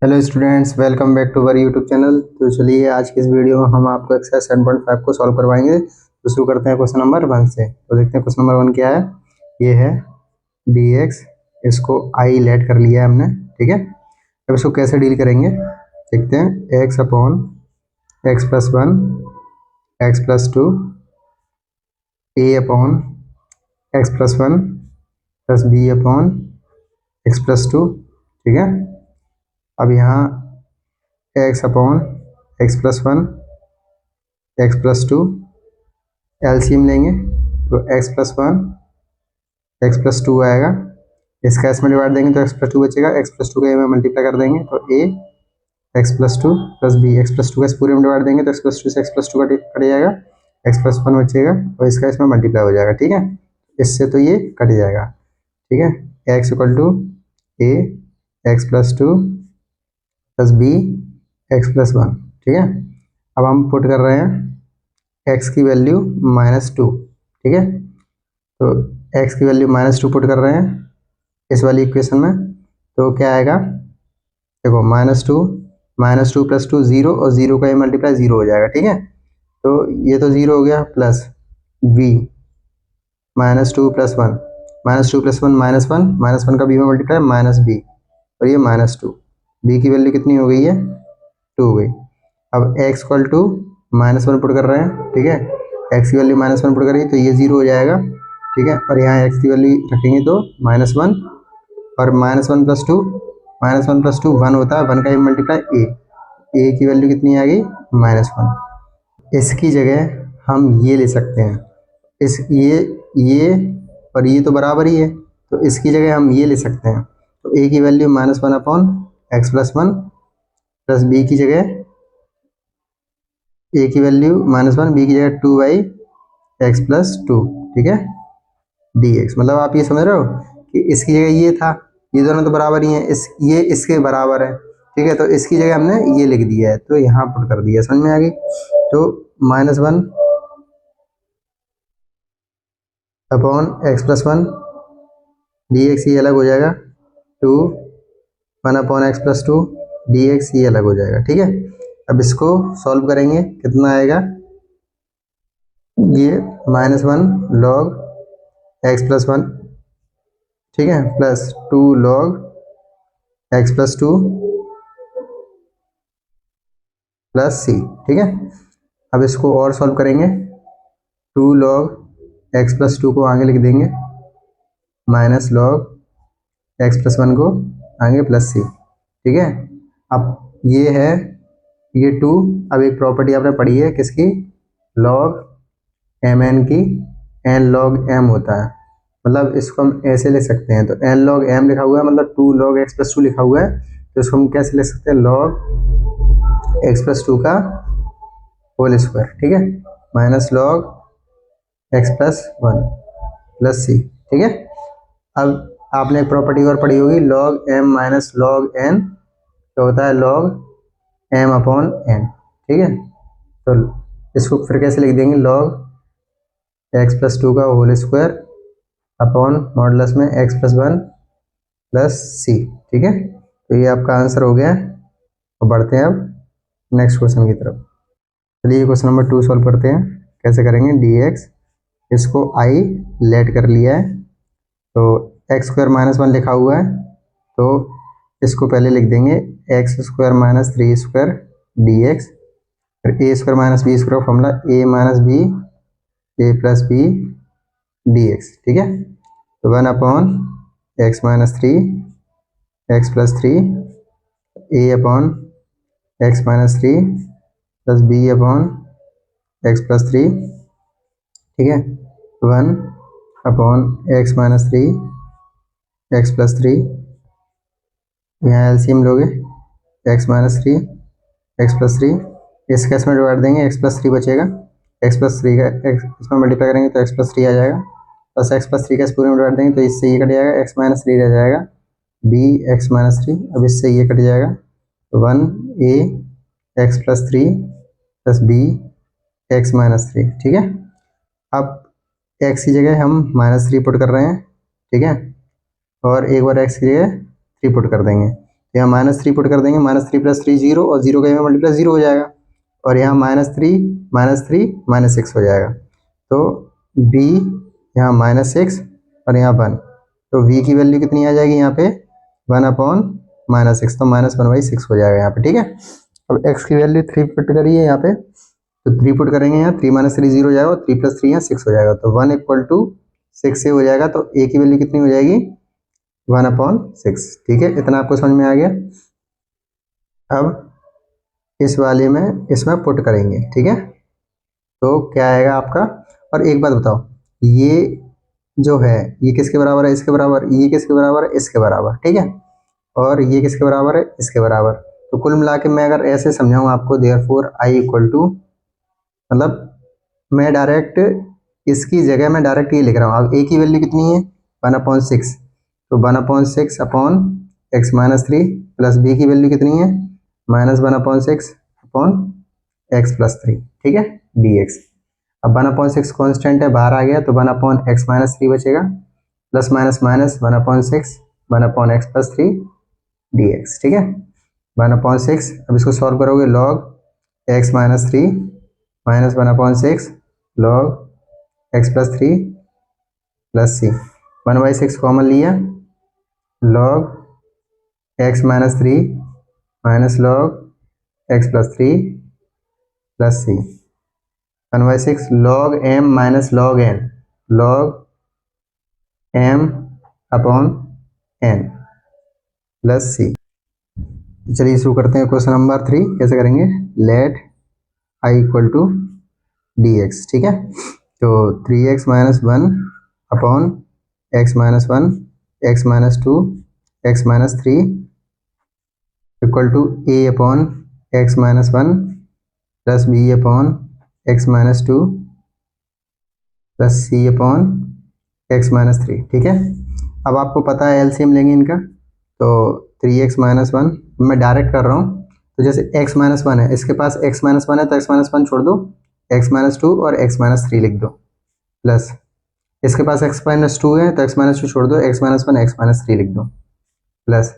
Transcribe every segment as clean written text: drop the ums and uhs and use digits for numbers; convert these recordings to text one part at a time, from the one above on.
Hello students, welcome back to our YouTube channel. तो चलिए आज की इस वीडियो में हम आपको एक्सरसाइज 7.5 को सॉल्व करवाएंगे। तो शुरू करते हैं क्वेश्चन नंबर 1 से। तो देखते हैं क्वेश्चन नंबर 1 क्या है। ये है dx, इसको आई लेट कर लिया है हमने, ठीक है। अब इसको कैसे डील करेंगे देखते हैं। X upon x plus 1 X plus 2 A upon x plus 1 plus B upon x plus 2, ठीक है। अब यहाँ X upon x plus 1 X plus 2 LCM लेंगे तो एक्स प्लस 1 एक्स प्लस 2 आएगा। इसका इसमें डिवाइड देंगे तो एक्स प्लस 2 बचेगा। एक्स प्लस 2 का ए में मल्टीप्लाई कर देंगे तो ए x plus 2 plus B x plus 2 का इस पूरे में डिवाइड देंगे तो एक्स प्लस 2 से एक्स प्लस 2 का कट जाएगा, एक्स प्लस 1 बचेगा और इसका इसमें मल्टीप्लाई हो जाएगा, ठीक है। इससे तो ये कट जाएगा, ठीक है। X equal to a x plus 2 plus B x plus 1, ठीक है। अब हम पुट कर रहे हैं एक्स की वैल्यू -2, ठीक है। तो एक्स की वैल्यू -2 पुट कर रहे हैं इस वाली इक्वेशन में। तो क्या आएगा, देखो -2 प्लस 2 0 और 0 का ये मल्टीप्लाई 0 हो जाएगा, ठीक है। तो ये तो 0 हो गया प्लस v -2 प्लस 1 -2 प्लस 1 -1 का बी में मल्टीप्लाई -b और ये -2। b की वैल्यू कितनी हो गई है, 2 हो गई। अब x इक्वल टू -1 पुट कर रहे हैं, ठीक है। x की वैल्यू -1 पुट करेंगे तो ये 0 हो जाएगा, ठीक है। और यहाँ x की वैल्यू रखेंगे तो -1 और -1 प्लस 2 1 होता है, 1 का मल्टीप्लाई ए की वैल्यू कितनी आ गई, -1। इसकी जगह हम ये ले सकते हैं, इस ये और ये तो बराबर ही है, तो इसकी जगह हम ये ले सकते हैं। तो ए की value -1 upon x plus 1 plus b की जगह ए की वैल्यू -1 बी की जगह 2/x प्लस 2, ठीक है, dx। मतलब आप ये समझ रहे हो कि इसकी जगह ये था, ये दोनों तो बराबर ही हैं, ये इसके बराबर है, ठीक है। तो इसकी जगह हमने ये लिख दिया है तो यहाँ पुट कर दिया, समझ में आ गई। तो -1 अपॉन एक्स प्लस 1 dx ये अलग हो जाएगा, 2 1 अपॉन एक्स प्लस 2 dx ये अलग हो जाएगा, ठीक है। अब इसको सॉल्व करेंगे, कितना आएगा, ये -1 log एक्स प्लस 1, ठीक है, plus 2 log X plus 2 plus सी, ठीक है। अब इसको और सॉल्व करेंगे, 2 log एक्स प्लस 2 को आगे लिख देंगे माइनस log एक्स प्लस 1 को आगे प्लस सी, ठीक है। अब ये है ये 2, अब एक प्रॉपर्टी आपने पढ़ी है किसकी, log mn की, n log m होता है, मतलब इसको हम ऐसे ले सकते हैं। तो n log m लिखा हुआ है, मतलब 2 log x प्लस 2 लिखा हुआ है, तो इसको हम कैसे ले सकते हैं, log x प्लस 2 का होल स्क्वायर, ठीक है, minus log x plus 1 plus सी, ठीक है। अब आपने एक प्रॉपर्टी और पढ़ी होगी, log m minus log n तो होता है log m अपॉन n, ठीक है। तो इसको फिर कैसे लिख देंगे, log x प्लस 2 का होल स्क्वायर अपॉन मॉडुलस में x प्लस 1 प्लस सी, ठीक है। तो ये आपका आंसर हो गया। तो बढ़ते हैं अब नेक्स्ट क्वेश्चन की तरफ। चलिए क्वेश्चन नंबर 2 सॉल्व करते हैं। कैसे करेंगे, dx इसको आई लेट कर लिया है, तो एक्स स्क्वायर -1 लिखा हुआ है, तो इसको पहले लिख देंगे X square minus 3 square dx, फिर A square minus B square का formula A minus B A plus B dx, ठीक है। तो 1 upon x minus 3 X plus 3 A upon x minus 3 plus B upon x plus 3, ठीक है। 1 upon x minus 3 X plus 3, यहाँ LCM लोगे x minus 3 X plus 3, इस case में divide देंगे एक्स प्लस 3 बचेगा, एक्स प्लस 3 का एक्स इसमें मल्टीप्लाई करेंगे तो एक्स प्लस 3 आ जाएगा, प्लस एक्स प्लस 3 का इस पूरे में डिवाइड देंगे तो इससे ये कट जाएगा, एक्स माइनस 3 रह जाएगा, बी एक्स माइनस 3, अब इससे ये कट जाएगा, तो 1 A x plus 3 plus B x minus 3, ठीक है। अब एक्स की जगह हम -3 पुट कर रहे हैं, ठीक है, और एक बार एक्स की जगह 3 पुट कर देंगे। यहाँ -3 पुट कर देंगे, -3 + 3 0, और 0 का यहाँ मल्टीप्लाई 0 हो जाएगा, और यहाँ -3 -6 हो जाएगा। तो b यहाँ -6 और यहाँ 1, तो v की वैल्यू कितनी आ जाएगी यहाँ पे 1/-6, तो -1/6 हो जाएगा यहाँ पे, ठीक है। अब x की वैल्यू 3 पुट करिए यहाँ पे, तो 3 पुट करेंगे, यहाँ 3 - 3 0 हो जाएगा, और 3 + 3 यहाँ 6 हो जाएगा, तो 1 = 6 से हो जाएगा। तो a की वैल्यू कितनी हो जाएगी 1/6, ठीक है। इतना आपको समझ में आ गया। अब इस वाले में इसमें पुट करेंगे, ठीक है, तो क्या आएगा आपका। और एक बात बताओ, ये जो है ये किसके बराबर है, इसके बराबर, ये किसके बराबर है, इसके बराबर, ठीक है, और ये किसके बराबर है, इसके बराबर। तो कुल मिला के मैं अगर ऐसे समझाऊँ आपको, देयरफॉर आई इक्वल टू, मतलब मैं डायरेक्ट इसकी जगह में डायरेक्ट ये लिख रहा हूँ। अब ए की वैल्यू कितनी है 1/6, तो 1/6 अपॉन x - 3 प्लस बी की वैल्यू कितनी है -1/6 अपॉन x + 3, ठीक है, dx। अब 1/6 कॉन्स्टेंट है, बाहर आ गया, तो 1/x - 3 बचेगा, plus minus minus 1/6 1/x + 3 dx, ठीक है, 1/6। अब इसको सॉल्व करोगे, log x - 3 minus 1/6 log x + 3 plus c, 1/6 common लिया, log x - 3 minus log x + 3 plus c, 1/6 log m minus log n, log m upon n plus c। चलिए शुरू करते हैं क्वेश्चन नंबर 3। कैसे करेंगे, let i equal to dx, ठीक है। तो 3x - 1 upon x - 1 x - 2 x - 3 equal to a upon x - 1 plus b upon x - 2 plus c upon x - 3, ठीक है। अब आपको पता है एलसीएम लेंगे इनका, तो 3x - 1 मैं डायरेक्ट कर रहा हूँ, तो जैसे x - 1 है, इसके पास x - 1 है, तो x - 1 छोड़ दो, x - 2 और x - 3 लिख दो, प्लस इसके पास x - 2 है, तो x - 2 छोड़ दो, x - 1 x - 3 लिख दो, प्लस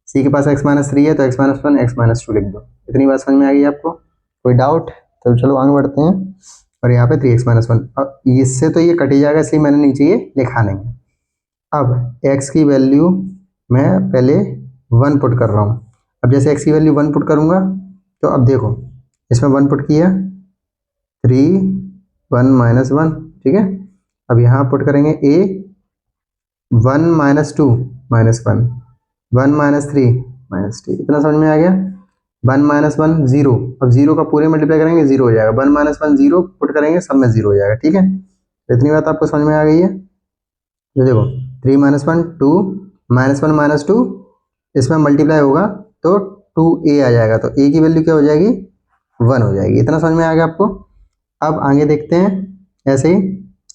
c के पास x - 3 है, तो x - 1 x - 2 लिख दो। इतनी बात समझ में आ गई आपको, कोई डाउट? तो चलो आगे बढ़ते हैं। और यहाँ पे 3x - 1, अब इससे तो ये कट ही जाएगा, इसलिए मैंने नीचे ये लिखा नहीं है। अब x की वैल्यू मैं पहले 1 पुट कर रहा हूँ। अब जैसे x की वैल्यू 1 पुट करूँगा, तो अब देखो इसमें 1 पुट किया, 3 1 - 1, ठीक है। अब यहाँ पुट करेंगे a 1 - 2 -1 1 - 3 -2, इतना समझ में आ गया। 1 - 1 0, अब 0 का पूरे मल्टीप्लाई करेंगे 0 हो जाएगा, 1 - 1 0 पुट करेंगे, सब में 0 हो जाएगा, ठीक है। तो इतनी बात आपको समझ में आ गई है। ये देखो 3 - 1 2 -1 -2, इसमें मल्टीप्लाई होगा तो 2a आ जाएगा, तो a की वैल्यू क्या हो जाएगी 1 हो जाएगी। इतना समझ में आ गया आपको। अब आगे देखते हैं ऐसे ही।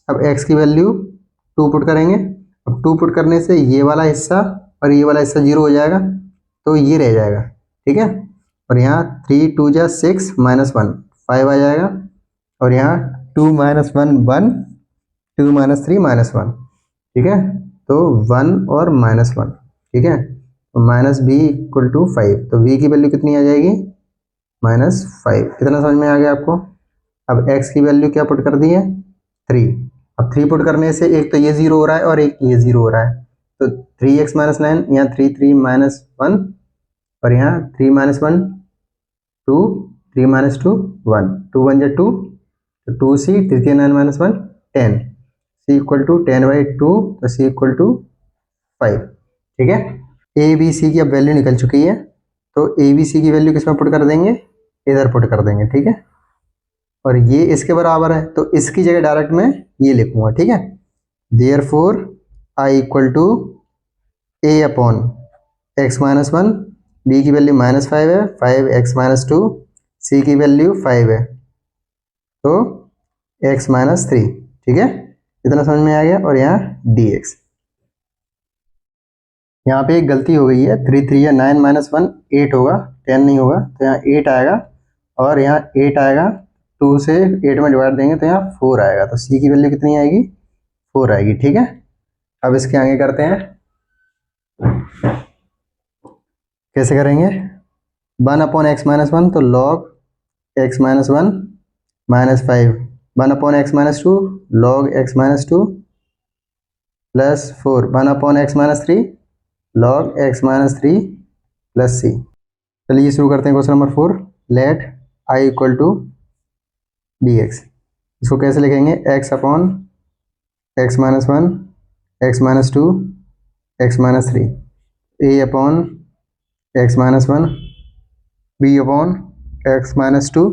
अब x की वैल्यू 2 पुट करेंगे, अब 2 पुट करने से ये वाला हिस्सा और ये वाला हिस्सा 0 हो जाएगा, तो ये रह जाएगा, ठीक है। और यहाँ 3 2 जा 6 -1 5 आ जाएगा, और यहाँ 2 - 1 1 2 - 3 -1, ठीक है। तो 1 और -1, ठीक है, तो -b = 5, तो v की वैल्यू कितनी आ जाएगी -5। इतना समझ में आ गया आपको। अब x की वैल्यू क्या पुट कर दी है 3। अब 3 पुट करने से एक तो ये 0 हो रहा है और एक ये 0 हो रहा है, तो 3x - 9, यहाँ 3 3 -1, और यहाँ 3 - 1 2 3 - 2 1 2 1 2, तो 2c 3 3 9 -1 10, c = 10/2, तो c = 5, ठीक है। a b c की अब वैल्यू निकल चुकी है, तो a b c की वैल्यू किस में पुट कर देंगे, इधर पुट कर देंगे, ठीक है। और ये इसके बराबर है, तो इसकी जगह डायरेक्ट मैं ये लिखूंगा, ठीक है। Therefore i = a upon x - 1, b की वैल्यू -5 है, 5x - 2, c की वैल्यू 5 है, तो x - 3, ठीक है। इतना समझ में आ गया। और यहाँ dx, यहाँ पे एक गलती हो गई है, 3 3 या 9 - 1 8 होगा, 10 नहीं होगा, तो यहाँ 8 आएगा, और यहाँ 8 आएगा, 2 से 8 में डिवाइड देंगे तो यहाँ 4 आएगा, तो c की वैल्यू कितनी आएगी 4 आएगी, ठीक है। अब इसके आगे करते हैं। कैसे करेंगे? 1/x-1 तो log x-1 -5, 1/x-2 log x-2 plus 4, 1/x-3 log x-3 plus c। चलिए शुरू करते हैं question number 4। Let i equal to dx। इसको कैसे लिखेंगे? x/(x-1 x-2 x-3) a/(x-1 b/(x-2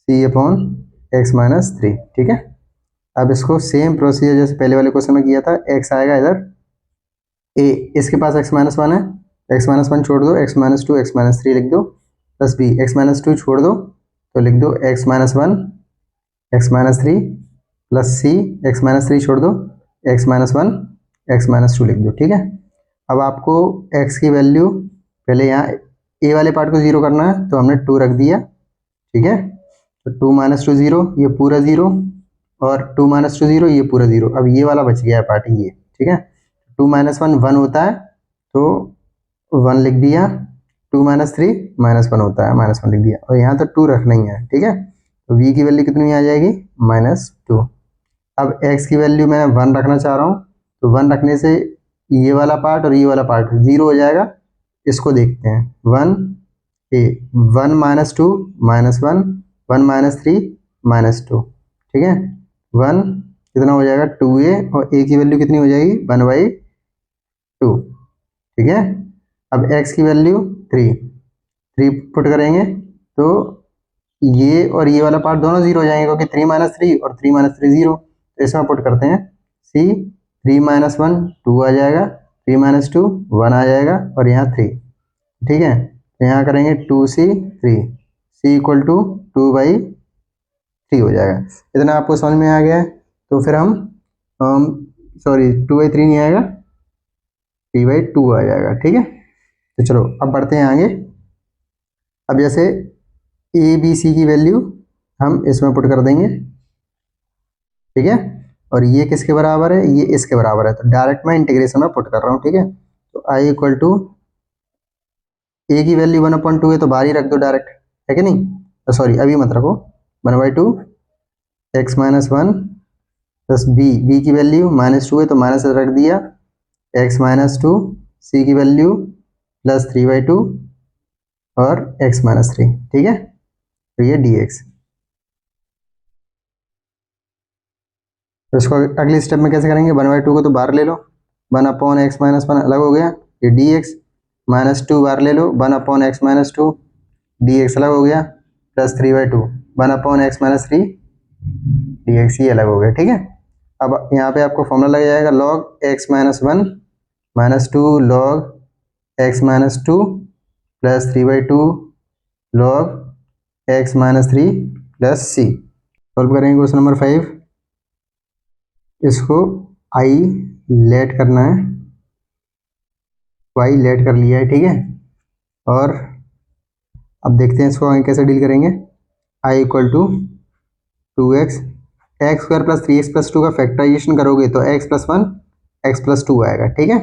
c/(x-3)। ठीक है। अब इसको सेम प्रोसीजर जैसे पहले वाले क्वेश्चन में किया था। x आएगा इधर, a इसके पास x-1 है, x-1 छोड़ दो, x-2 x-3 लिख दो, प्लस b x-2 छोड़ दो तो लिख दो x-1 x-3 plus c x-3 छोड़ दो x-1 x-2 लिख दो। ठीक है। अब आपको x की वैल्यू पहले यहाँ a वाले पार्ट को जीरो करना है तो हमने 2 रख दिया। ठीक है। तो 2 - 2 0, ये पूरा 0, और 2 - 2 0, ये पूरा 0। अब ये वाला बच गया है पार्ट, ये। ठीक है। 2 - 1 1 होता है तो 1 लिख दिया, 2 - 3 -1 होता है, -1 लिख दिया, और यहाँ तो 2 रखना ही है। ठीक है। तो v की वैल्यू कितनी आ जाएगी? -2। अब x की वैल्यू मैं 1 रखना चाह रहा हूँ, तो 1 रखने से ये वाला पार्ट और ये वाला पार्ट 0 हो जाएगा। इसको देखते हैं। 1 a 1 - 2 -1, 1 - 3 -2। ठीक है। 1 कितना हो जाएगा? 2a, और a की वैल्यू कितनी हो जाएगी? 1/2। ठीक है। अब x की वैल्यू 3 पुट करेंगे तो ये और ये वाला पार्ट दोनों 0 हो जाएंगे, क्योंकि 3 - 3 और 3 - 3 0। तो इसमें पुट करते हैं c, 3 - 1 2 आ जाएगा, 3 - 2 1 आ जाएगा, और यहाँ 3। ठीक है। तो यहाँ करेंगे 2c 3, c इक्वल टू 2/3 हो जाएगा। इतना आपको समझ में आ गया है? तो फिर हम सॉरी 2/3 नहीं आएगा, 3/2 आ जाएगा। ठीक है। तो चलो अब बढ़ते हैं आगे। अब जैसे ए बी सी की वैल्यू हम इसमें पुट कर देंगे। ठीक है। और ये किसके बराबर है? ये इसके बराबर है, तो डायरेक्ट मैं इंटीग्रेशन में पुट कर रहा हूँ। ठीक है। तो i इक्वल टू ए की वैल्यू 1/2 है तो बाहर ही रख दो डायरेक्ट, है कि नहीं? तो सॉरी अभी मत रखो। 1/2 x-1 प्लस बी की वैल्यू -2 है तो माइनस रख दिया, x-2 c की वैल्यू प्लस 3/2 और x-3। ठीक है। तो ये dx। तो इसको अगले स्टेप में कैसे करेंगे? 1/2 को तो बाहर ले लो, 1/x-1 अलग हो गया, ये dx, -2 बाहर ले लो, 1/x-2 dx अलग हो गया, प्लस 3/2 1/x-3 dx, ये अलग हो गया। ठीक है। अब यहाँ पे आपको फॉर्मूला लग जाएगा, log x-1 -2 log x-2 plus 3/2 log x-3 plus c। Solve करेंगे क्वेश्चन नंबर 5। इसको i लेट करना है, y लेट कर लिया है। ठीक है। और अब देखते हैं इसको आगे कैसे डील करेंगे। i equal to 2x, x square plus 3x plus 2 का फैक्टराइजेशन करोगे तो x प्लस 1 x प्लस 2 आएगा। ठीक है।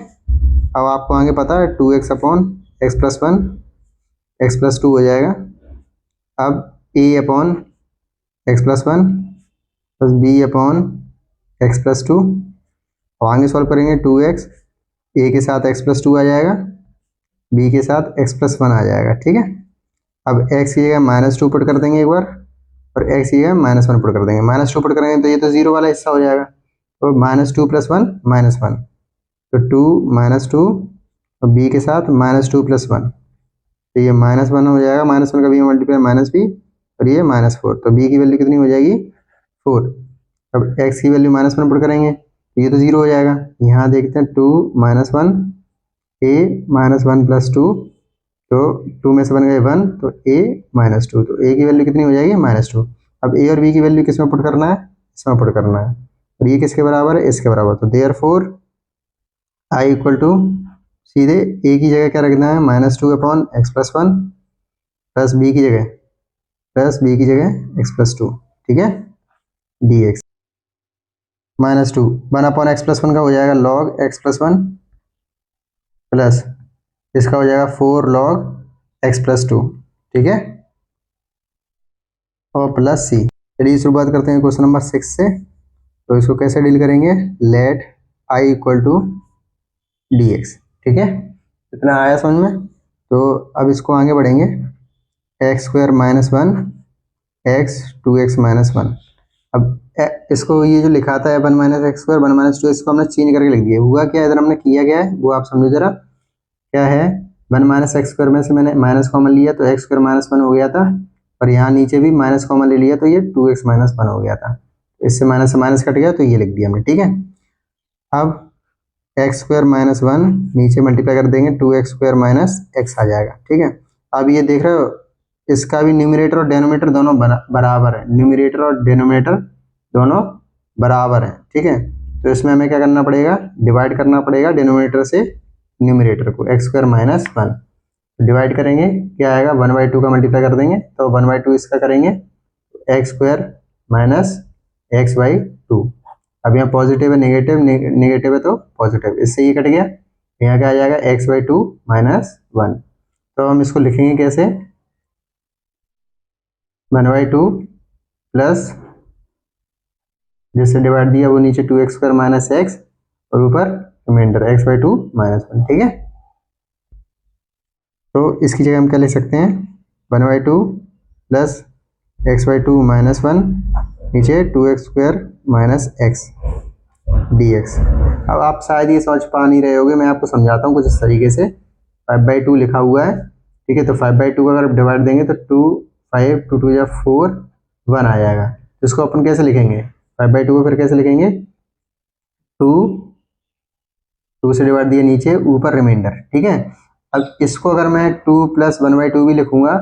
अब आपको आगे पता है 2x upon x plus 1 x plus 2 हो जाएगा। अब a upon x plus 1 plus b upon x plus 2। अब आगे सॉल्व करेंगे 2x, a के साथ x प्लस 2 आ जाएगा, b के साथ x प्लस 1 आ जाएगा। ठीक है। अब x की जगह -2 पुट कर देंगे एक बार, और x की जगह -1 पुट कर देंगे। -2 पुट करेंगे तो ये तो जीरो वाला हिस्सा हो जाएगा, तो -2 + 1 -1, तो 2 -2, और b के साथ -2 + 1, तो ये -1 हो जाएगा, -1 का b मल्टीप्लाई -b, और ये -4, तो b की वैल्यू कितनी हो जाएगी? 4। अब x की वैल्यू -1 पुट करेंगे तो ये तो जीरो हो जाएगा। यहाँ देखते हैं 2 - 1 a -1 + 2, तो 2 में से बन गए 1, तो a -2, तो a की वैल्यू कितनी हो जाएगी? -2। अब a और b की वैल्यू किस में पुट करना है? इसमें पुट करना है, और ये किसके बराबर है? इसके बराबर। तो देयरफॉर i इक्वल टू सीधे a की जगह क्या रखना है? -2 upon x plus 1 plus b की जगह x प्लस 2। ठीक है। dx -2 1 अपॉन x प्लस 1 का हो जाएगा log x प्लस 1 प्लस इसका हो जाएगा 4 log x प्लस 2, ठीक है, और प्लस सी। चलिए शुरुआत करते हैं क्वेश्चन नंबर 6 से। तो इसको कैसे डील करेंगे, let I equal to d x, ठीक है, इतना आया समझ में। तो अब इसको आगे बढ़ेंगे, x square minus one x 2x minus one. अब इसको ये जो लिखा था 1 माइनस एक्स स्क्वायर 1 माइनस 2, इसको हमने चेंज करके लिख दिया। हुआ क्या इधर हमने किया क्या है वो आप समझो जरा, क्या है 1 माइनस एक्स स्क्वायर में से मैंने माइनस कॉमन लिया तो एक्स स्क्वायर माइनस वन हो गया था, और यहाँ नीचे भी माइनस कॉमन ले लिया तो ये 2x माइनस वन हो गया था। इससे माइनस कट गया तो ये लिख दिया हमने, ठीक है। अब एक्स स्क्वायर माइनस वन नीचे मल्टीप्लाई कर देंगे 2x स्क्वायर माइनस एक्स आ जाएगा, ठीक है। अब ये देख रहे हो इसका भी न्यूमरेटर और डेनोमिनेटर दोनों बराबर है, न्यूमरेटर और डेनोमिनेटर दोनों बराबर है, ठीक है। तो इसमें हमें क्या करना पड़ेगा, डिवाइड करना पड़ेगा डेनोमिनेटर से न्यूमरेटर को, x square minus one divide करेंगे क्या आएगा 1/2 का मल्टीप्लाई कर देंगे तो 1/2 इसका करेंगे x square minus x by to. अब यहाँ पॉजिटिव है नेगेटिव, नेगेटिव है तो पॉजिटिव, इससे ये कट गया, यहाँ क्या आ जाएगा x by two minus one. तो हम इसको लिखेंगे कैसे, 1/2 प्लस जिससे डिवाइड दिया वो नीचे 2x स्क्वायर माइनस एक्स और ऊपर remainder x by two minus one, ठीक है। तो इसकी जगह हम क्या लिख सकते हैं 1/2 plus x by two minus one नीचे 2x square minus x d x. अब आप शायद ये समझ पा नहीं रहे होगे, मैं आपको समझाता हूँ कुछ इस तरीके से। 5/2 लिखा हुआ है, ठीक है, तो 5/2 का अगर डिवाइड देंगे तो 2 5 2 2 या 4 1 आ जाएगा। तो इसको अपन कैसे लिखेंगे 5/2 को फिर कैसे लिखेंगे 2 से डिवाइड दिया नीचे ऊपर रिमाइंडर, ठीक है। अब इसको अगर मैं 2 प्लस 1/2 भी लिखूंगा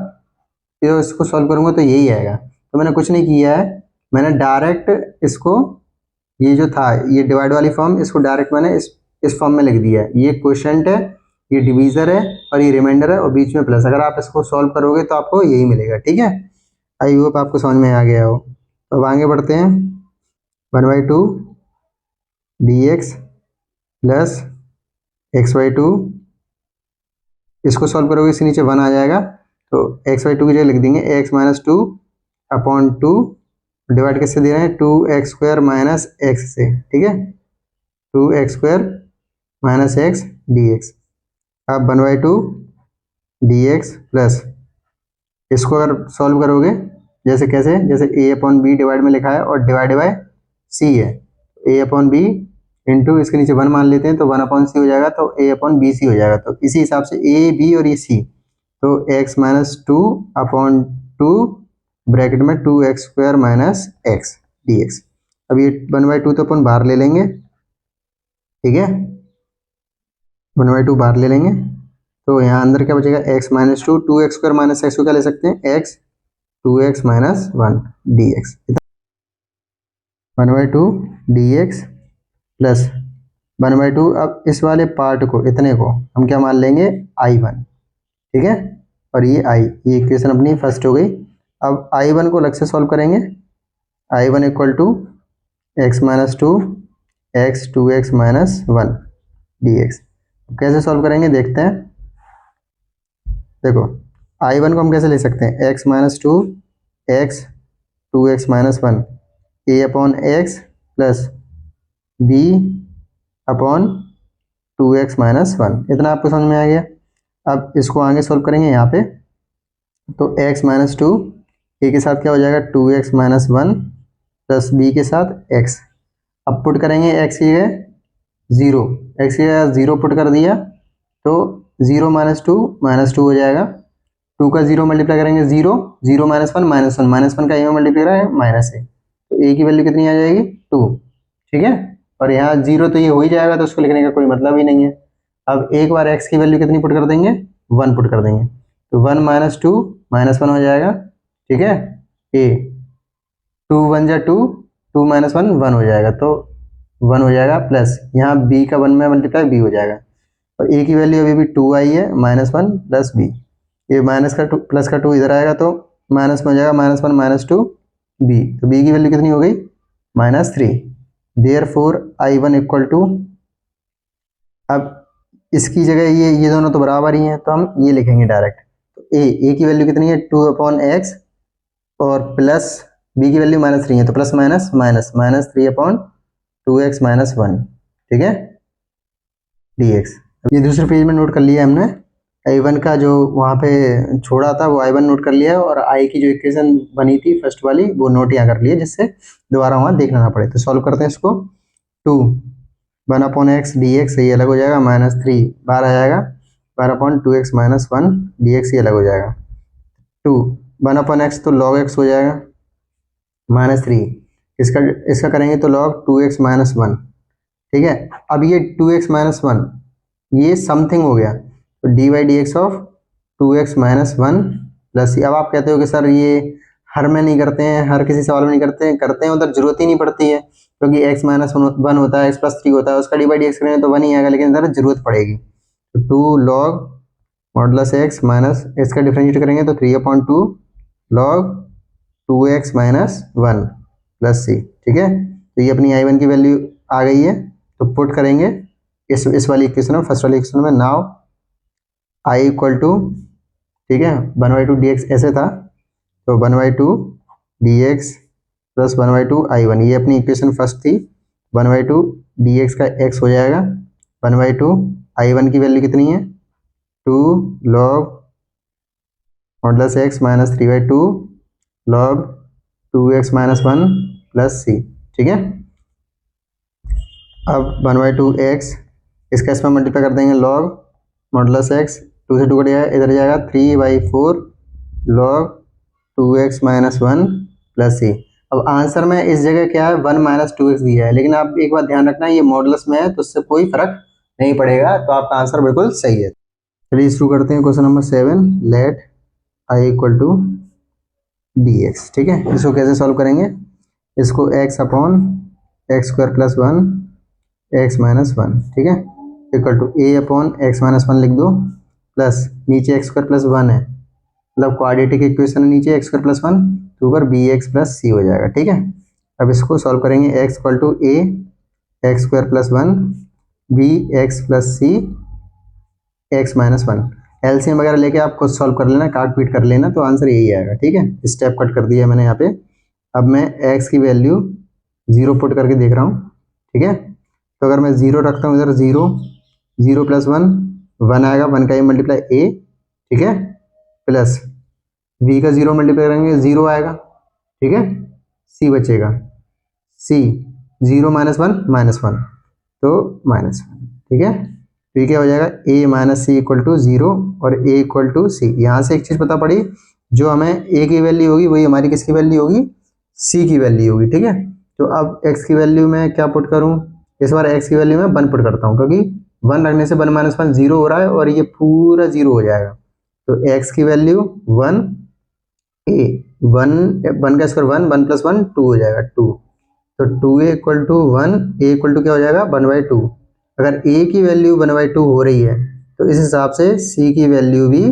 तो इसको सॉल्व करूंगा तो यही आएगा। तो मैंने कुछ नहीं किया है, मैंने डायरेक्ट इसको ये जो था ये डिवाइड वाली फॉर्म इसको डायरेक्ट मैंने इस फॉर्म में लिख दिया है। ये क्वोशंट है, ये डिवीजर है और ये रिमाइंडर है और बीच में प्लस। अगर आप इसको सॉल्व करोगे तो आपको यही मिलेगा, ठीक है। आई होप आपको समझ में आ गया हो। तो अब आगे बढ़ते हैं, 1/2 dx plus x by to, इसको सॉल्व करोगे इसके नीचे 1 आ जाएगा तो एक्स बाई टू की जगह लिख देंगे x minus two upon two, divide किससे दे रहे हैं 2x स्क्वायर माइनस एक्स से, ठीक है, 2x square minus x d x. अब 1/2 dx प्लस इसको अगर सॉल्व करोगे जैसे कैसे, जैसे a अपॉन बी डिवाइड में लिखा है और डिवाइड बाय c है, a अपॉन बी इंटू इसके नीचे 1 मान लेते हैं तो 1 अपॉन सी हो जाएगा तो a अपॉन बी सी हो जाएगा। तो इसी हिसाब से a b और ये c, तो x minus two upon two bracket में 2x square minus x d x. अब ये 1/2 तो अपन बाहर ले लेंगे, ठीक है, 1/2 बाहर ले लेंगे तो यहाँ अंदर क्या बचेगा x minus two 2x square minus x को क्या ले सकते हैं x 2x minus one d x. 1/2 dx plus 1/2, अब इस वाले पार्ट को इतने को हम क्या मान लेंगे I1, ठीक है, और ये I, ये इक्वेशन अपनी फर्स्ट हो गई। अब I1 को अलग से सॉल्व करेंगे, I1 equal to x minus two x 2x minus one d x. कैसे सॉल्व करेंगे देखते हैं। देखो I1 को हम कैसे ले सकते हैं X minus two x 2x minus one A upon x plus B upon 2x minus one, इतना आपको समझ में आ गया। अब इसको आगे सॉल्व करेंगे यहाँ पे तो x माइनस टू ए के साथ क्या हो जाएगा 2x minus one plus B के साथ x। अब पुट करेंगे x की जगह जीरो, x की जगह जीरो पुट कर दिया तो 0 माइनस टू हो जाएगा, 2 का 0 मल्टीप्लाई करेंगे 0 0 माइनस वन माइनस वन का ए में मल्टीप्लाई करा है माइनस ए, तो ए की वैल्यू कितनी आ जाएगी 2, ठीक है, और यहाँ 0 तो ये हो ही जाएगा तो उसको लिखने का कोई मतलब ही नहीं है। अब एक बार x की वैल्यू कितनी पुट कर देंगे 1 पुट कर देंगे तो 1 माइनस टू माइनस वन हो जाएगा, ठीक है, ए 2 1 जा 2 2 माइनस वन 1 हो जाएगा तो 1 हो जाएगा प्लस यहाँ b का 1 में मल्टीप्लाई b हो जाएगा और a की वैल्यू अभी भी 2 आई है माइनस वन प्लस बी, ये माइनस का 2 प्लस का 2 इधर आएगा तो माइनस में हो जाएगा minus one minus two b, तो b की वैल्यू कितनी हो गई -3। देयरफॉर I1 इक्वल टू, अब इसकी जगह ये दोनों तो बराबर ही हैं, तो हम ये लिखेंगे डायरेक्ट। तो ए की वैल्यू कितनी है 2/x, और प्लस बी की वैल्यू -3 है, तो प्लस माइनस माइनस -3/2x-1, ठीक है, dx। ये दूसरे पेज में नोट कर लिया हमने, i1 का जो वहाँ पे छोड़ा था वो i1 नोट कर लिया है, और i की जो इक्वेशन बनी थी फर्स्ट वाली वो नोट यहाँ कर लिया, जिससे दोबारा वहाँ देखना ना पड़े। तो सॉल्व करते हैं इसको। 1/x dx ये अलग हो जाएगा, -3 बाहर आ जाएगा, 12/2x-1 dx ये अलग हो जाएगा। 2 1/x तो log x हो जाएगा, -3 इसका इसका करेंगे तो log 2x-1, ठीक है। अब ये 2x-1 ये समथिंग हो गया, तो dy/dx ऑफ 2x-1 प्लस, अब आप कहते हो कि सर ये हर में नहीं करते हैं, हर किसी सवाल में नहीं करते हैं, करते हैं उधर जरूरत ही नहीं पड़ती है, क्योंकि x-1 होता है, x+3 होता है, उसका dy/dx करेंगे तो 1 ही आएगा, लेकिन इधर जरूरत पड़ेगी। तो 2 log मॉडुलस x माइनस इसका डिफरेंशिएट करेंगे तो 3/2 log 2x-1 प्लस c, ठीक है। तो ये अपनी i1 की वैल्यू आ गई है, तो पुट करेंगे इस वाली इक्वेशन में, फर्स्ट वाली इक्वेशन में। नाउ i इक्वल टू, ठीक है, 1/2 dx ऐसे था, तो 1/2 dx प्लस 1/2 i1, ये अपनी इक्वेशन फर्स्ट थी। 1/2 dx का x हो जाएगा, 1/2 i1 की वैल्यू कितनी है 2 log modulus x minus 3/2 log 2x-1 plus c, ठीक है। अब 1/2 x इसका इसमें मल्टीप्लाई कर देंगे, log मॉडुलस x 2 से 2 कट जाएगा, इधर जाएगा 3/4 log 2x-1 प्लस c। अब आंसर में इस जगह क्या है 1 - 2x दिया है, लेकिन आप एक बात ध्यान रखना, ये मॉडुलस में है तो उससे कोई फर्क नहीं पड़ेगा, तो आपका आंसर बिल्कुल सही है। चलिए शुरू करते हैं question number 7। Let i equal to dx, ठीक है। इसको कैसे सॉल्व करेंगे, इसको x/(x²+1 x-1), ठीक है, इक्वल टू a/(x-1) लिख दो, प्लस नीचे x²+1 है, मतलब क्वाड्रेटिक इक्वेशन है, नीचे x²+1 तो ऊपर bx प्लस c हो जाएगा, ठीक है। अब इसको सॉल्व करेंगे, x equal to a x²+1 bx plus c x-1। LCM वगैरह लेके आप खुद सॉल्व कर लेना, काट पीट कर लेना, तो आंसर यही आएगा, ठीक है। स्टेप कट कर दिया मैंने यहाँ पे। अब मैं x की वैल्यू 0 पुट करके देख रहा हूँ, ठीक है। तो अगर मैं 0 रखता हूँ इधर, 0 + 1 1 आएगा, 1 का ये मल्टीप्लाई a, ठीक है, प्लस v का 0 मल्टीप्लाई करेंगे 0 आएगा, ठीक है, c बचेगा, c 0 - 1 -1 तो -1, ठीक है। तो ये क्या हो जाएगा a minus c equal to 0 और a इक्वल टू सी। यहाँ से एक चीज़ पता पड़ी, जो हमें a की वैल्यू होगी वही हमारी किसकी वैल्यू होगी, c की वैल्यू होगी, ठीक है। तो अब x की वैल्यू में क्या पुट करूँ, इस बार x की वैल्यू में 1 पुट करता हूँ, क्योंकि 1 रखने से 1 - 1 0 हो रहा है, और ये पूरा 0 हो जाएगा। तो x की वैल्यू 1, a 1 का स्क्वायर 1 1 + 1 2 हो जाएगा 2, तो 2a equal to 1, a equal to क्या हो जाएगा 1/2। अगर a की वैल्यू 1/2 हो रही है, तो इस हिसाब से c की वैल्यू भी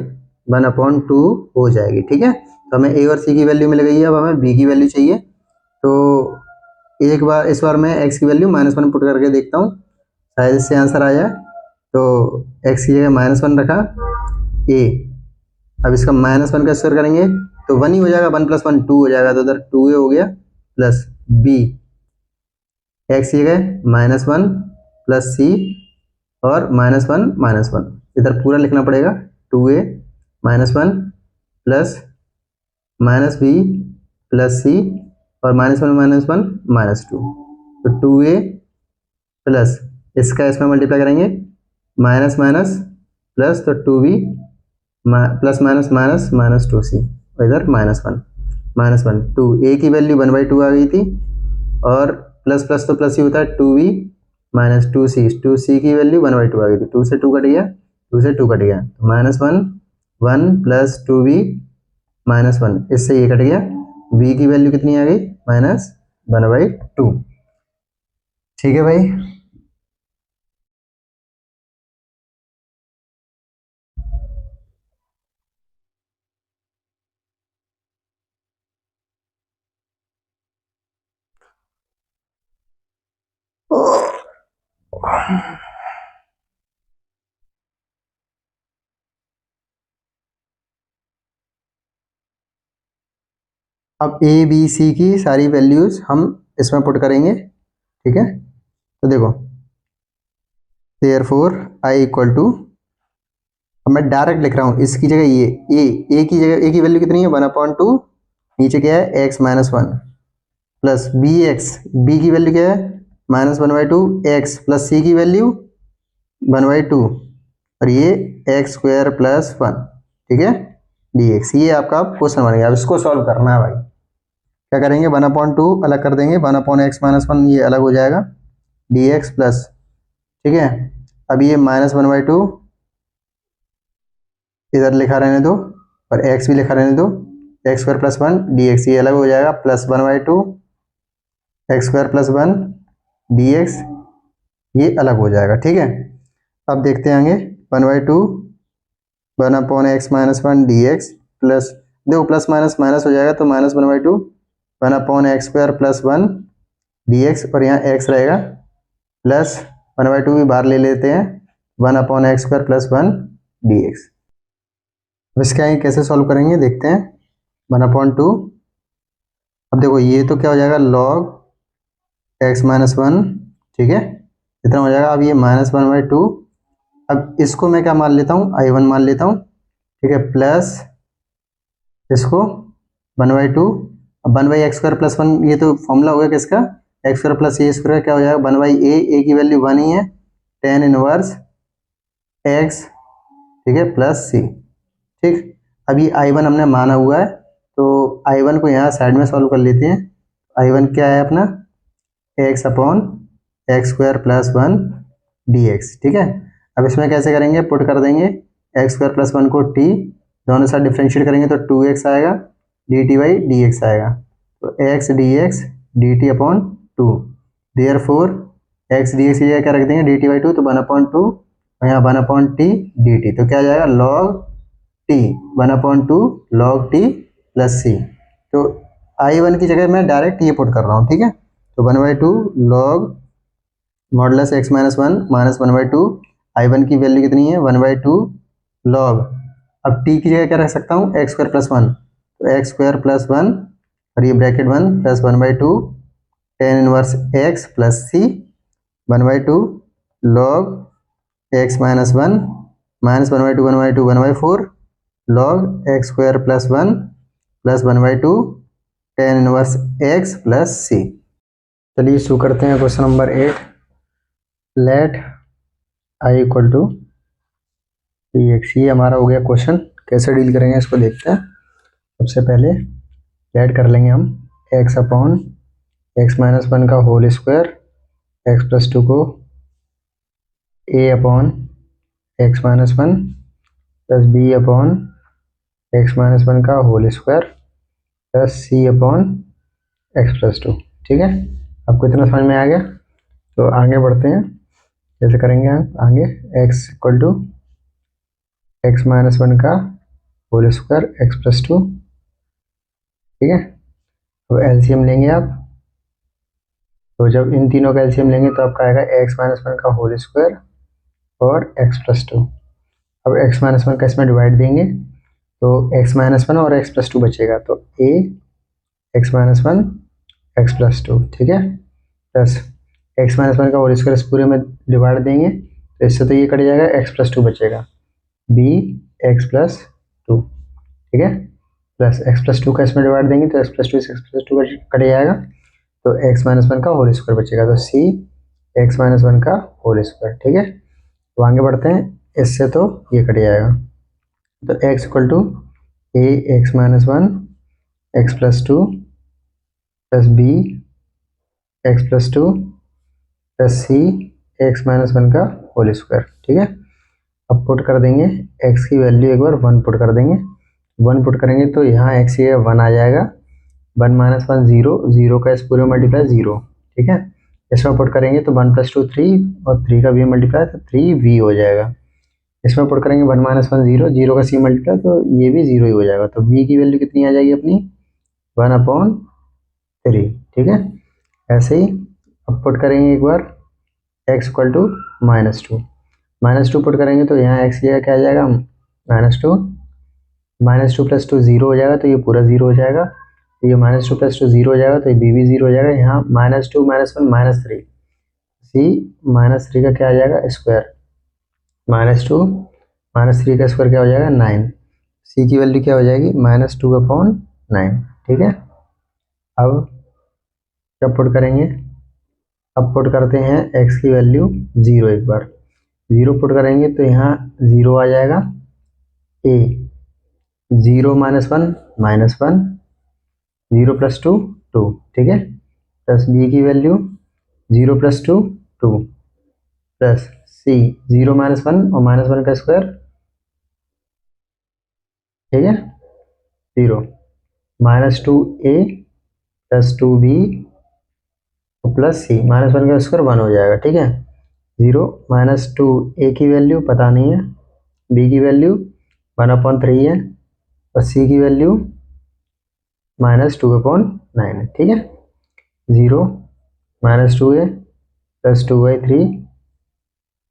1/2 हो जाएगी, ठीक है। तो हमें a और c की वैल्यू मिल गई है, अब हमें b की वैल्यू चाहिए। तो एक बार इस बार मैं x की वैल्यू -1 पुट करके देखता हूँ, शायद इससे आंसर आ जाए। तो x की जगह -1 रखा, a, अब इसका -1 का स्क्वायर करेंगे तो 1 ही हो जाएगा, 1 + 1 2 हो जाएगा, तो उधर 2a हो गया, प्लस b x की जगह -1 प्लस c और -1 इधर पूरा लिखना पड़ेगा, 2a -1 plus -b plus c और -1 तो 2a प्लस इसका इसमें मल्टीप्लाई करेंगे, माइनस माइनस प्लस, तो 2b प्लस -2c, और इधर -1 2, a की वैल्यू 1/2 आ गई थी, और प्लस प्लस तो प्लस ही होता है, 2b माइनस 2c की वैल्यू 1/2 आ गई थी, 2 से 2 कट गया, 2 से 2 कट गया, -1 1 प्लस 2b -1, इससे ये कट गया, b की वैल्यू कितनी आ गई -1/2, ठीक है भाई। अब ए बी सी की सारी वैल्यूज़ हम इसमें पुट करेंगे, ठीक है। तो देखो देयरफॉर आई इक्वल टू, अब मैं डायरेक्ट लिख रहा हूँ इसकी जगह ये ए की जगह ए की वैल्यू कितनी है 1/2, नीचे क्या है x-1 plus B x, b की वैल्यू क्या है -1/2 एक्स प्लस सी की वैल्यू 1/2 और ये x² + 1, ठीक है, dx। ये आपका क्वेश्चन बन गया। अब इसको सॉल्व करना है भाई। क्या करेंगे 1/2 अलग कर देंगे, 1/x-1 ये अलग हो जाएगा dx प्लस, ठीक है। अब ये -1/2 इधर लिखा रहने दो और x भी लिखा रहने दो, x² + 1 dx ये अलग हो जाएगा प्लस 1/2 x² + 1 dx ये अलग हो जाएगा, ठीक है। अब देखते हैं आगे 1/2 1/x-1 dx प्लस, देखो प्लस माइनस माइनस हो जाएगा तो -1/2 1/x² + 1 dx और यहाँ x रहेगा प्लस 1/2 भी बाहर ले लेते हैं 1/x² + 1 dx। अब इसका ये कैसे सॉल्व करेंगे देखते हैं 1/2। अब देखो ये तो क्या हो जाएगा log x-1, ठीक है, इतना हो जाएगा। अब ये -1/2, अब इसको मैं क्या मान लेता हूँ I1 मान लेता हूँ, ठीक है, प्लस इसको 1/2, अब 1/x² + 1 ये तो फॉर्मूला हो गया किसका x² + a² क्या हो जाएगा 1/a, a की वैल्यू 1 ही है, tan इनवर्स x, ठीक है, प्लस c, ठीक। अब ये I1 हमने माना हुआ है तो I1 को यहाँ साइड में सॉल्व कर लेते हैं। I1 क्या है अपना x/x² + 1 dx, ठीक है। अब इसमें कैसे करेंगे पुट कर देंगे x² + 1 को t, दोनों साइड डिफ्रेंशिएट करेंगे तो 2x आएगा dt/dx आएगा, तो x dx dt/2, therefore x dx की जगह क्या रख देंगे dt/2 तो 1/2 और यहाँ 1/t dt, तो क्या आ जाएगा log t 1/2 log t + c। तो I1 की जगह मैं डायरेक्ट ये पुट कर रहा हूँ, ठीक है। तो 1/2 log मॉडुलस x-1 -1/2, I1 की वैल्यू कितनी है 1/2 log, अब t की जगह क्या रख सकता हूँ x² + 1, तो x² + 1 और ये bracket 1 plus 1/2 tan inverse x plus c 1/2 log x-1 -1/2 1/2 1/4 log x² + 1 plus 1/2 tan inverse x plus c। चलिए शुरू करते हैं question number 8। Let I equal to dx, ये हमारा हो गया क्वेश्चन। कैसे डील करेंगे इसको देखते हैं। सबसे पहले लेट कर लेंगे हम x/x-1 का होल स्क्वायर x + 2 को a/x-1 प्लस b/x-1 का होल स्क्वायर प्लस c/x + 2, ठीक है। आपको इतना समझ में आ गया तो आगे बढ़ते हैं। कैसे करेंगे आप आगे x इक्वल टू x-1 का होल स्क्वायर x + 2, ठीक है। तो एलसीएम लेंगे आप, तो जब इन तीनों का एलसीएम लेंगे तो आपका आएगा x-1 का होल स्क्वायर और x + 2। अब x-1 का इसमें डिवाइड देंगे तो x-1 और x + 2 बचेगा, तो a x-1 x + 2, ठीक है, प्लस x-1 का होल स्क्वायर इस पूरे में डिवाइड देंगे तो इससे तो ये कट जाएगा x + 2 बचेगा b x + 2, ठीक है, प्लस x + 2 का इसमें डिवाइड देंगे तो x + 2 से x + 2 कट जाएगा तो x-1 का होल स्क्वायर बचेगा, तो c x-1 का होल स्क्वायर, ठीक है। तो आगे बढ़ते हैं, इससे तो ये कट जाएगा तो x equal to a x-1 x + 2 plus b x + 2 plus c x-1 का होल स्क्वायर, ठीक है। अब पुट कर देंगे x की वैल्यू एक बार 1 पुट कर देंगे, 1 पुट करेंगे तो यहाँ x की 1 आ जाएगा, 1 - 1 0, 0 का इस पूरे मल्टीप्लाई 0, ठीक है। इसमें पुट करेंगे तो 1 + 2 3 और 3 का v मल्टीप्लाई तो 3v हो जाएगा। इसमें पुट करेंगे 1 - 1 0, 0 का c मल्टीप्लाई तो ये भी 0 ही हो जाएगा, तो v की वैल्यू कितनी आ जाएगी अपनी 1/3, ठीक है। ऐसे ही अब पुट करेंगे एक बार x इक्वल टू -2 पुट करेंगे तो यहाँ x की जगह क्या आ जाएगा -2 -2 + 2 0 हो जाएगा तो ये पूरा 0 हो जाएगा, तो ये -2 + 2 0 हो जाएगा, तो ये b भी 0 हो जाएगा। यहाँ -2 -1 -3, c -3 का क्या आ जाएगा स्क्वायर, -2 -3 का स्क्वायर क्या हो जाएगा 9, c की वैल्यू क्या हो जाएगी -2/9। ठीक है, अब जब पुट करेंगे, अब पुट करते हैं x की वैल्यू 0, एक बार 0 पुट करेंगे तो यहाँ 0 आ जाएगा, a 0 -1 -1, 0 + 2 2, ठीक है, प्लस b की वैल्यू 0 + 2 2, प्लस c 0 -1 और -1 का स्क्वायर, ठीक है, 0 -2a + 2b प्लस c, -1 का स्क्वायर 1 हो जाएगा। ठीक है, 0 -2 a की वैल्यू पता नहीं है, b की वैल्यू 1/3 है और c की वैल्यू -2/9 है। ठीक है, 0 -2a + 2/3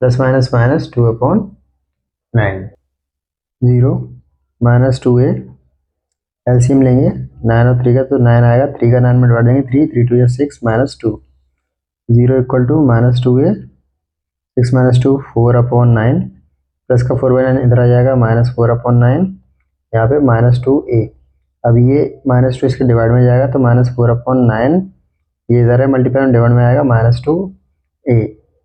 plus minus 2/9, 0 -2a LCM लेंगे 9 और 3 का, तो 9 आएगा, 3 का 9 में डिवाइड देंगे 3 3 2 6 -2, 0 = -2a 6 - 2 4/9, प्लस का 4/9 इधर आ जाएगा -4/9, यहाँ पे -2a। अब ये -2 इसके डिवाइड में जाएगा तो -4/9, ये इधर है मल्टीप्लाई में, डिवाइड में आएगा -2a,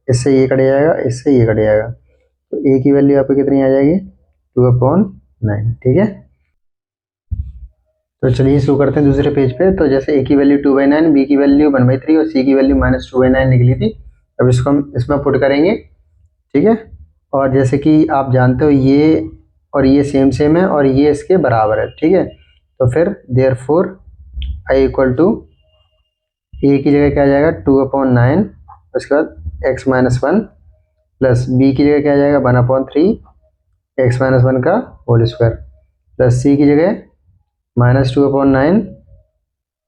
इससे ये कट जाएगा, इससे ये कट जाएगा, तो a की वैल्यू यहाँ पे कितनी आ जाएगी 2/9। ठीक है, तो चलिए शुरू करते हैं दूसरे पेज पे। तो जैसे a की वैल्यू 2/9, b की वैल्यू 1/3 और c की वैल्यू -2/9 निकली थी, अब इसको हम इसमें पुट करेंगे। ठीक है, और जैसे कि आप जानते हो ये और ये सेम सेम है और ये इसके बराबर है। ठीक है, तो फिर देयरफॉर i = a की जगह क्या आ जाएगा 2/9, उसके बाद x - 1 प्लस b की जगह क्या आ जाएगा 1/3 x - 1 का होल स्क्वायर, प्लस c की जगह -2/9।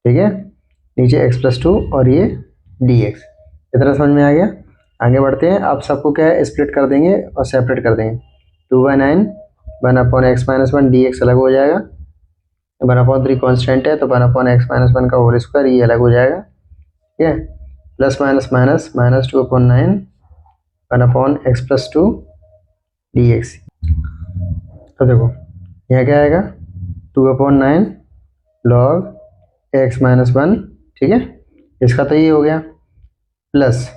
ठीक है, नीचे x + 2 और ये dx। इतना समझ में आ गया। आगे बढ़ते हैं, आप सबको क्या है स्प्लिट कर देंगे और सेपरेट कर देंगे। 2/9 1/x - 1 dx अलग हो जाएगा, 1/3 कांस्टेंट है तो 1/x - 1 का होल स्क्वायर ये अलग हो जाएगा। ठीक है, plus minus minus -2/9 1/x + 2 dx। तो देखो यहाँ क्या आएगा 2/9 log x - 1। ठीक है, इसका तो ये हो गया, प्लस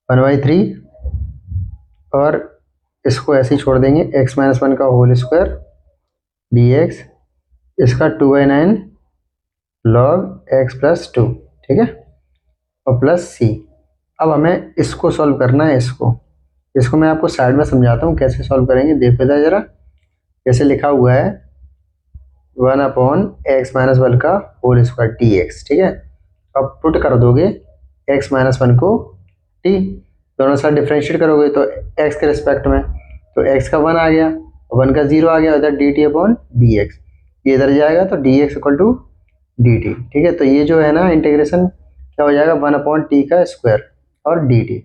1/3 और इसको ऐसे ही छोड़ देंगे, x - 1 का होल स्क्वायर dx, इसका 2/9 log x + 2। ठीक है, और प्लस c। अब हमें इसको सॉल्व करना है, इसको मैं आपको साइड में समझाता हूँ कैसे सॉल्व करेंगे। देखो इधर जरा, जैसे लिखा हुआ है 1/x - 1 का होल स्क्वायर dx। ठीक है, अब पुट कर दोगे x - 1 को t, दोनों साइड डिफरेंशिएट करोगे तो x के रिस्पेक्ट में, तो x का 1 आ गया, 1 का 0 आ गया, इधर dt/dx, ये इधर जाएगा तो dx = dt। ठीक है, तो ये जो है ना इंटीग्रेशन क्या हो जाएगा 1/t का स्क्वायर और dt।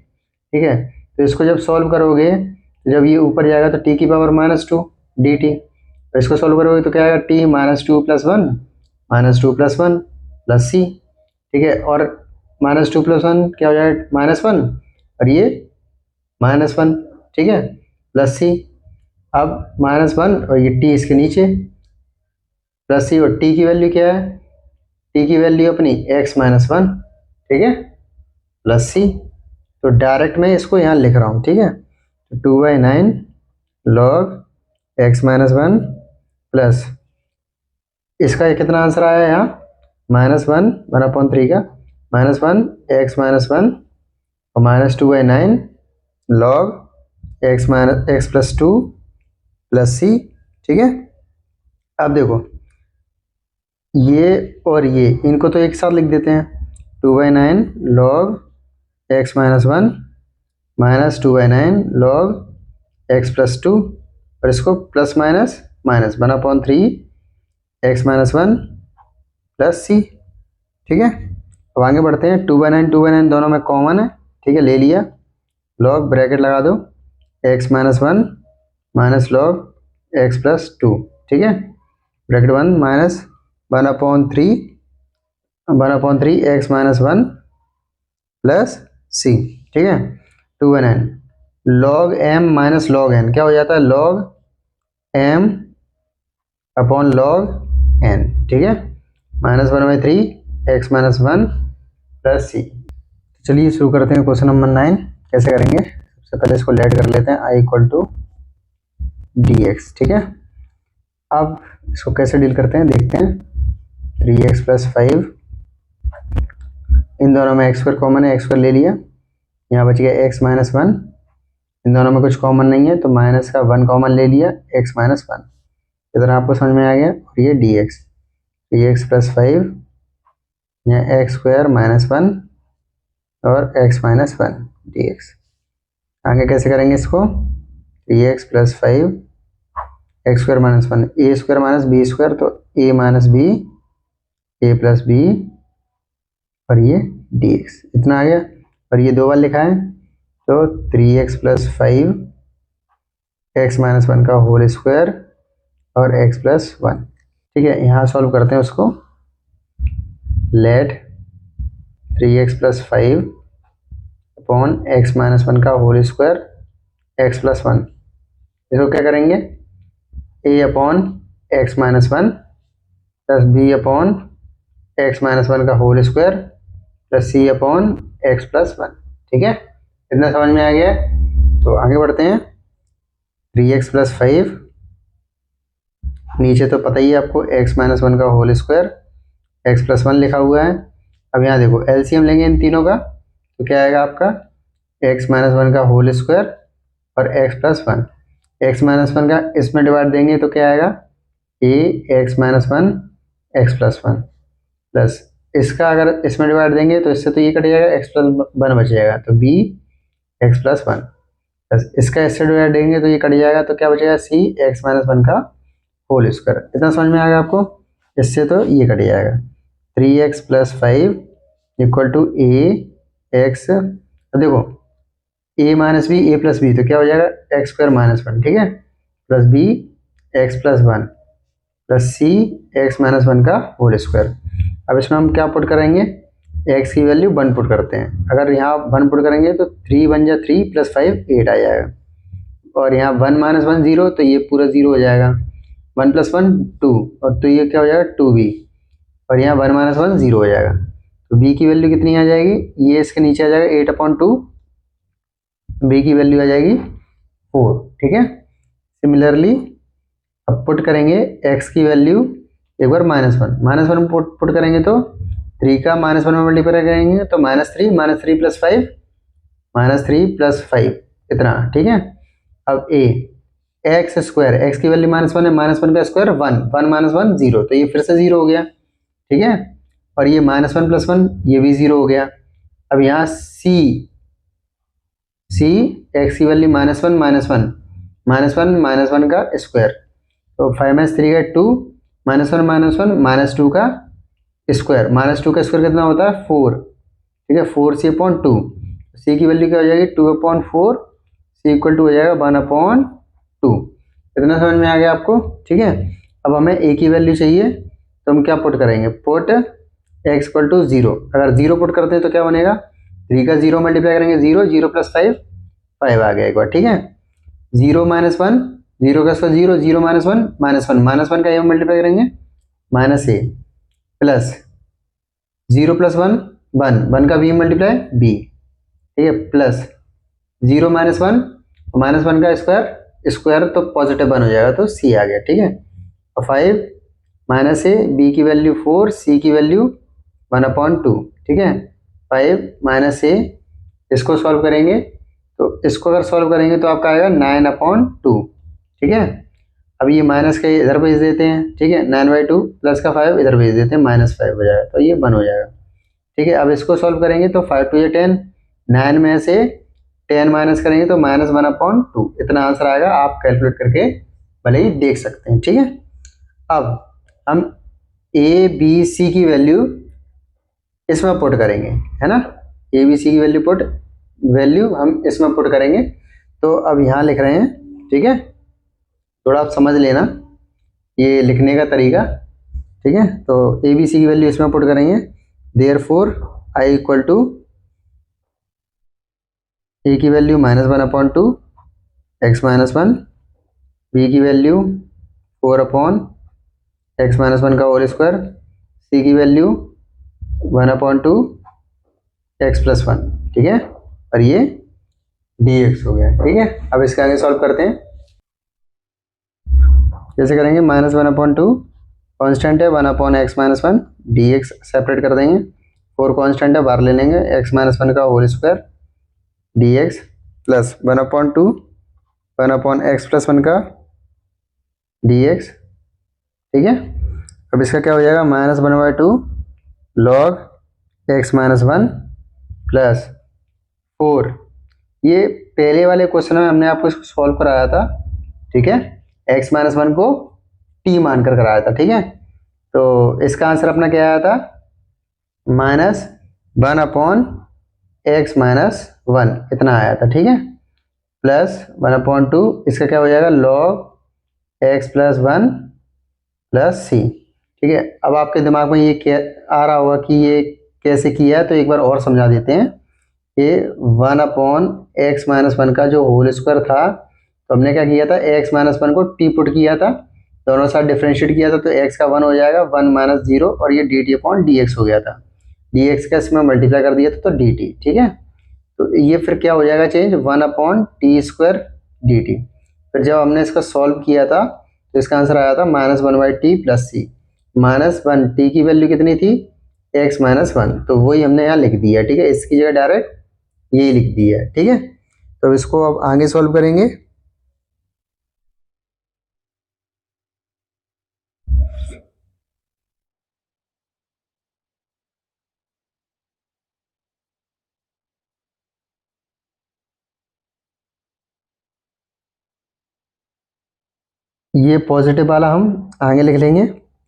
ठीक है, तो इसको जब सॉल्व करोगे, जब ये ऊपर जाएगा तो t की पावर -2 dt, तो इसको सॉल्व करोगे तो क्या आएगा t -2 + 1 -2 + 1 प्लस c। ठीक है, और -2 + 1 क्या हो जाएगा -1 और ये -1। ठीक है, प्लस c, अब -1 और ये t इसके नीचे प्लस c, और t की वैल्यू क्या है, t की वैल्यू अपनी x - 1। ठीक है, प्लस c, तो डायरेक्ट मैं इसको यहाँ लिख रहा हूँ। ठीक है, तो 2/9 log x - 1 प्लस इसका कितना आंसर आया यहाँ -1 1/3 का -1 x - 1 और -2/9 log x + 2 प्लस c। ठीक है, अब देखो ये और ये इनको तो एक साथ लिख देते हैं, 2/9 log x - 1 -2/9 log x + 2 और इसको plus minus minus 1/3 x - 1 plus c। ठीक है, अब आगे बढ़ते हैं। 2/9 दोनों में कॉमन है। ठीक है, ले लिया, लॉग ब्रैकेट लगा दो x - 1 माइनस log x + 2। ठीक है, ब्रैकेट 1 -1/3 1/3 x माइनस 1 प्लस सी, ठीक है, 2n log m minus log n क्या हो जाता है, log m upon log n, ठीक है, -1/3 x माइनस 1 प्लस सी। चलिए शुरू करते हैं क्वेश्चन नंबर 9। कैसे करेंगे, सबसे पहले इसको लेट कर लेते हैं i इक्वल टू dx, ठीक है। अब इसको कैसे डील करते हैं देखते हैं। 3x प्लस 5, इन दोनों में x2 कॉमन है, x2 ले लिया, यहाँ बच गया x माइनस 1, इन दोनों में कुछ कॉमन नहीं है तो माइनस का 1 कॉमन ले लिया, x माइनस 1, इधर आपको समझ में आ गया। और ये dx, 3x प्लस 5, यहाँ x² माइनस 1 और x माइनस 1 dx। आगे कैसे करेंगे इसको, 3x plus 5 x² minus 1, a² minus b² तो a minus b, a plus b और ये dx, इतना आ गया। और ये दो बार लिखा है तो 3x प्लस 5 x माइनस 1 का होल स्क्वायर और x प्लस 1, ठीक है। यहाँ सॉल्व करते हैं उसको। Let 3x plus 5 upon x minus 1 का होल स्क्वायर x प्लस 1, इसको क्या करेंगे, a upon x minus 1 plus b upon x minus 1 का whole square plus c upon x plus 1, ठीक है, इतना समझ में आ गया। तो आगे बढ़ते हैं। 3x प्लस 5, नीचे तो पता ही है आपको x माइनस 1 का होल स्क्वायर x प्लस 1 लिखा हुआ है। अब यहाँ देखो एलसीएम लेंगे इन तीनों का तो क्या आएगा आपका, x माइनस 1 का होल स्क्वायर और x प्लस 1, x माइनस 1 का इसमें डिवाइड देंगे तो क्या आएगा, a x minus 1 x plus 1 plus इसका अगर इसमें डिवाइड देंगे तो इससे तो ये कट जाएगा, x प्लस 1 बच जाएगा तो b x प्लस 1 प्लस इसका इससे डिवाइड देंगे तो ये कट जाएगा तो क्या बचेगा, c x माइनस 1 का होल स्क्वायर। इतना समझ में आ गया आपको, इससे तो ये कट जाएगा। 3x plus 5 equal to a x, अब देखो a minus b a plus b तो क्या हो जाएगा, x² माइनस 1, ठीक है, plus b x plus 1 plus c x minus 1 का होल स्क्वायर। अब इसमें हम क्या पुट करेंगे, x की वैल्यू 1 पुट करते हैं। अगर यहाँ 1 पुट करेंगे तो 3 बन जा 3 प्लस 5 8 आ जाएगा, और यहाँ 1 माइनस 1 0 तो ये पूरा 0 हो जाएगा, 1 प्लस 1 2 और तो ये क्या हो जाएगा 2b, और यहाँ 1 माइनस 1 0 हो जाएगा तो b की वैल्यू कितनी आ जाएगी, ये इसके नीचे आ जाएगा 8/2, b की वैल्यू आ जाएगी 4, ठीक है। सिमिलरली अब पुट करेंगे x की वैल्यू एक बार -1 पुट करेंगे तो 3 का -1 में मल्टीप्लाई करेंगे तो -3 प्लस 5 इतना, ठीक है। अब a x² x की वैल्यू -1 है, -1 का स्क्वायर 1 माइनस 1 0 तो ये फिर से 0 हो गया, ठीक है, और ये -1 प्लस 1 ये भी 0 हो गया। अब यहाँ c x की वैल्यू -1 का स्क्वायर तो 5 - 3 का 2 -1 -2 का स्क्वायर, -2 का स्क्वायर कितना होता है 4, ठीक है, 4c/2, c की वैल्यू क्या हो जाएगी 2/4, c इक्वल टू हो जाएगा 1/2, इतना समझ में आ गया आपको, ठीक है। अब हमें a की वैल्यू चाहिए तो हम क्या पुट करेंगे, पुट x इक्वल टू 0, अगर 0 पुट करते हैं तो क्या बनेगा, 3 का 0 मल्टीप्लाई करेंगे 0 प्लस 5 आ गया एक बार, ठीक है। 0 माइनस 1 0 का स्क्वायर 0 माइनस 1 का ये मल्टीप्लाई करेंगे -a प्लस 0 प्लस 1 का b मल्टीप्लाई b, ठीक है, प्लस 0 माइनस 1 का स्क्वायर तो पॉजिटिव 1 हो जाएगा तो c आ गया, ठीक है। और 5 -a, b की वैल्यू 4, c की वैल्यू 1/2, ठीक है, 5 - a, इसको सॉल्व करेंगे तो इसको अगर सॉल्व करेंगे तो आपका आएगा 9/2, ठीक है। अब ये माइनस का इधर भेज देते हैं, ठीक है, 9/2 प्लस का 5 इधर भेज देते हैं -5 हो जाएगा तो ये 1 हो जाएगा, ठीक है। अब इसको सॉल्व करेंगे तो 5 2 10, 9 में से 10 माइनस करेंगे तो -1/2, इतना आंसर आएगा, आप कैलकुलेट करके भले ही देख सकते हैं, ठीक है। अब हम a b c की वैल्यू इसमें पुट करेंगे, है ना, a b c की वैल्यू हम इसमें पुट करेंगे। तो अब यहाँ लिख रहे हैं, ठीक है, थोड़ा आप समझ लेना ये लिखने का तरीका, ठीक है। तो a b c की वैल्यू इसमें पुट करेंगे therefore I equal to a की वैल्यू -1/2 x-1, बी की वैल्यू 4/x-1 का होल स्क्वायर, सी की वैल्यू 1/2 x+1, ठीक है। और ये dx हो गया, ठीक है। अब इसके आगे सॉल्व करते हैं। कैसे करेंगे? -1/2 कांस्टेंट है, 1/x-1 dx सेपरेट कर देंगे, 4 कांस्टेंट है बाहर ले लेंगे, x-1 का whole square dx plus 1/2 1/x+1 का dx, ठीक है। अब इसका क्या हो जाएगा? -1/2 log x-1 प्लस 4। ये पहले वाले क्वेश्चन में हमने आपको इसको सॉल्व कराया था, ठीक है। x-1 को t मानकर कराया था, ठीक है। तो इसका आंसर अपना क्या आया था? -1/x-1 इतना आया था, ठीक है। प्लस 1/2 इसका क्या हो जाएगा? log x+1 प्लस सी, ठीक है। अब आपके दिमाग में ये क्या आ रहा होगा कि ये कैसे किया है, तो एक बार और समझा देते हैं। ये 1/x-1 का जो होल स्क्वायर था, तो हमने क्या किया था? x-1 को टी पुट किया था, दोनों साइड डिफरेंशिएट किया था, तो x का 1 हो जाएगा, 1 - 0 और ये dt/dx हो गया था। dx का इसमें मल्टीप्लाई कर दिया था तो dt, ठीक है। तो ये फिर क्या हो जाएगा चेंज? 1/t² dt। फिर जब हमने इसका सॉल्व किया था तो इसका आंसर आया था -1/t प्लस सी। -1 t की वैल्यू कितनी थी? x-1, तो वही हमने यहाँ लिख दिया, ठीक है। इसकी जगह डायरेक्ट यही लिख दिया है, ठीक है। तो इसको अब आगे सॉल्व करेंगे। ये पॉजिटिव वाला हम आगे लिख लेंगे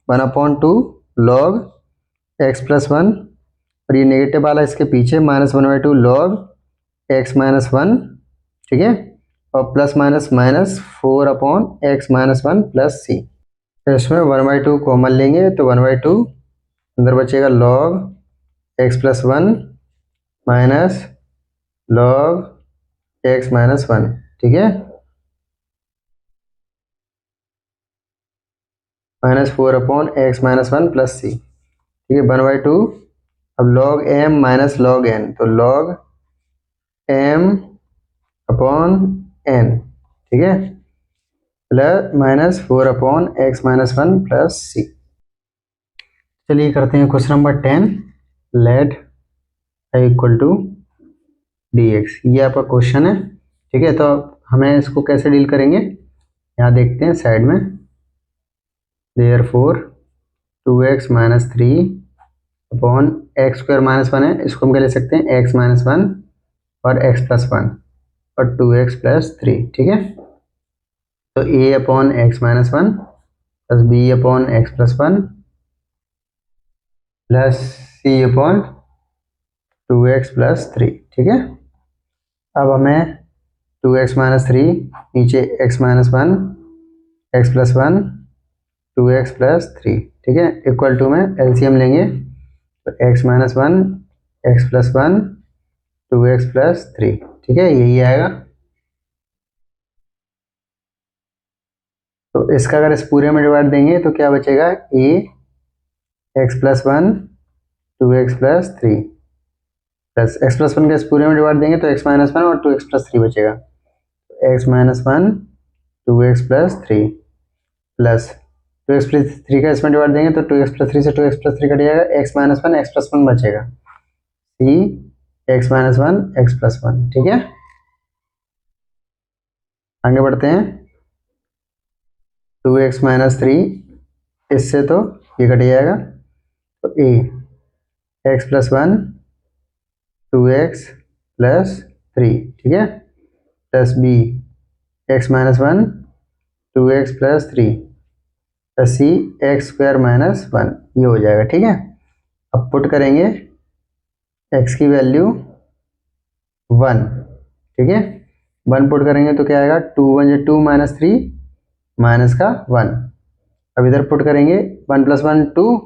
1/2 log x+1, और ये नेगेटिव वाला इसके पीछे -1/2 log x-1, ठीक है। और plus minus minus 4/x-1 plus सी। तो इसमें 1/2 कॉमन लेंगे तो 1/2 अंदर बचेगा log x+1 minus log x-1, ठीक है। -4/x-1 प्लस सी, ठीक है। 1/2 अब log m minus log n, तो log m/n, ठीक है, प्लस -4/x-1 प्लस सी। चलिए करते हैं question number 10। Let i equal to dx, ये आपका क्वेश्चन है, ठीक है। तो हमें इसको कैसे डील करेंगे यहाँ देखते हैं साइड में। देयरफॉर 2x - 3/x² - 1 है, इसको हम क्या ले सकते हैं? x - 1 और x+1 और 2x + 3, ठीक है। तो a/x-1 plus b/x+1 plus c/2x + 3, ठीक है। अब हमें 2x - 3 नीचे x - 1 x+1 2x + 3, ठीक है, इक्वल टू में एलसीएम लेंगे तो x - 1 x+1 2x + 3, ठीक है, यही आएगा। तो इसका अगर इस पूरे में डिवाइड देंगे तो क्या बचेगा? a x+1 2x + 3 plus x+1 का इस पूरे में डिवाइड देंगे तो x - 1 और 2x + 3 बचेगा। x - 1 2x + 3 प्लस 2x + 3 का इसमें डिवाइड देंगे तो 2x + 3 से 2x + 3 कट जाएगा, x - 1 x+1 बचेगा, c x - 1 x+1, ठीक है। आगे बढ़ते हैं। 2x - 3 इससे तो ये कट जाएगा, तो a x+1 2x + 3, ठीक है, plus b x - 1 2x + 3 plus c x² - 1, ये हो जाएगा, ठीक है। अब पुट करेंगे x की वैल्यू 1, ठीक है, 1 पुट करेंगे तो क्या आएगा? 2 × 1 = 2 - 3 माइनस का 1। अब इधर पुट करेंगे 1 + 1 2,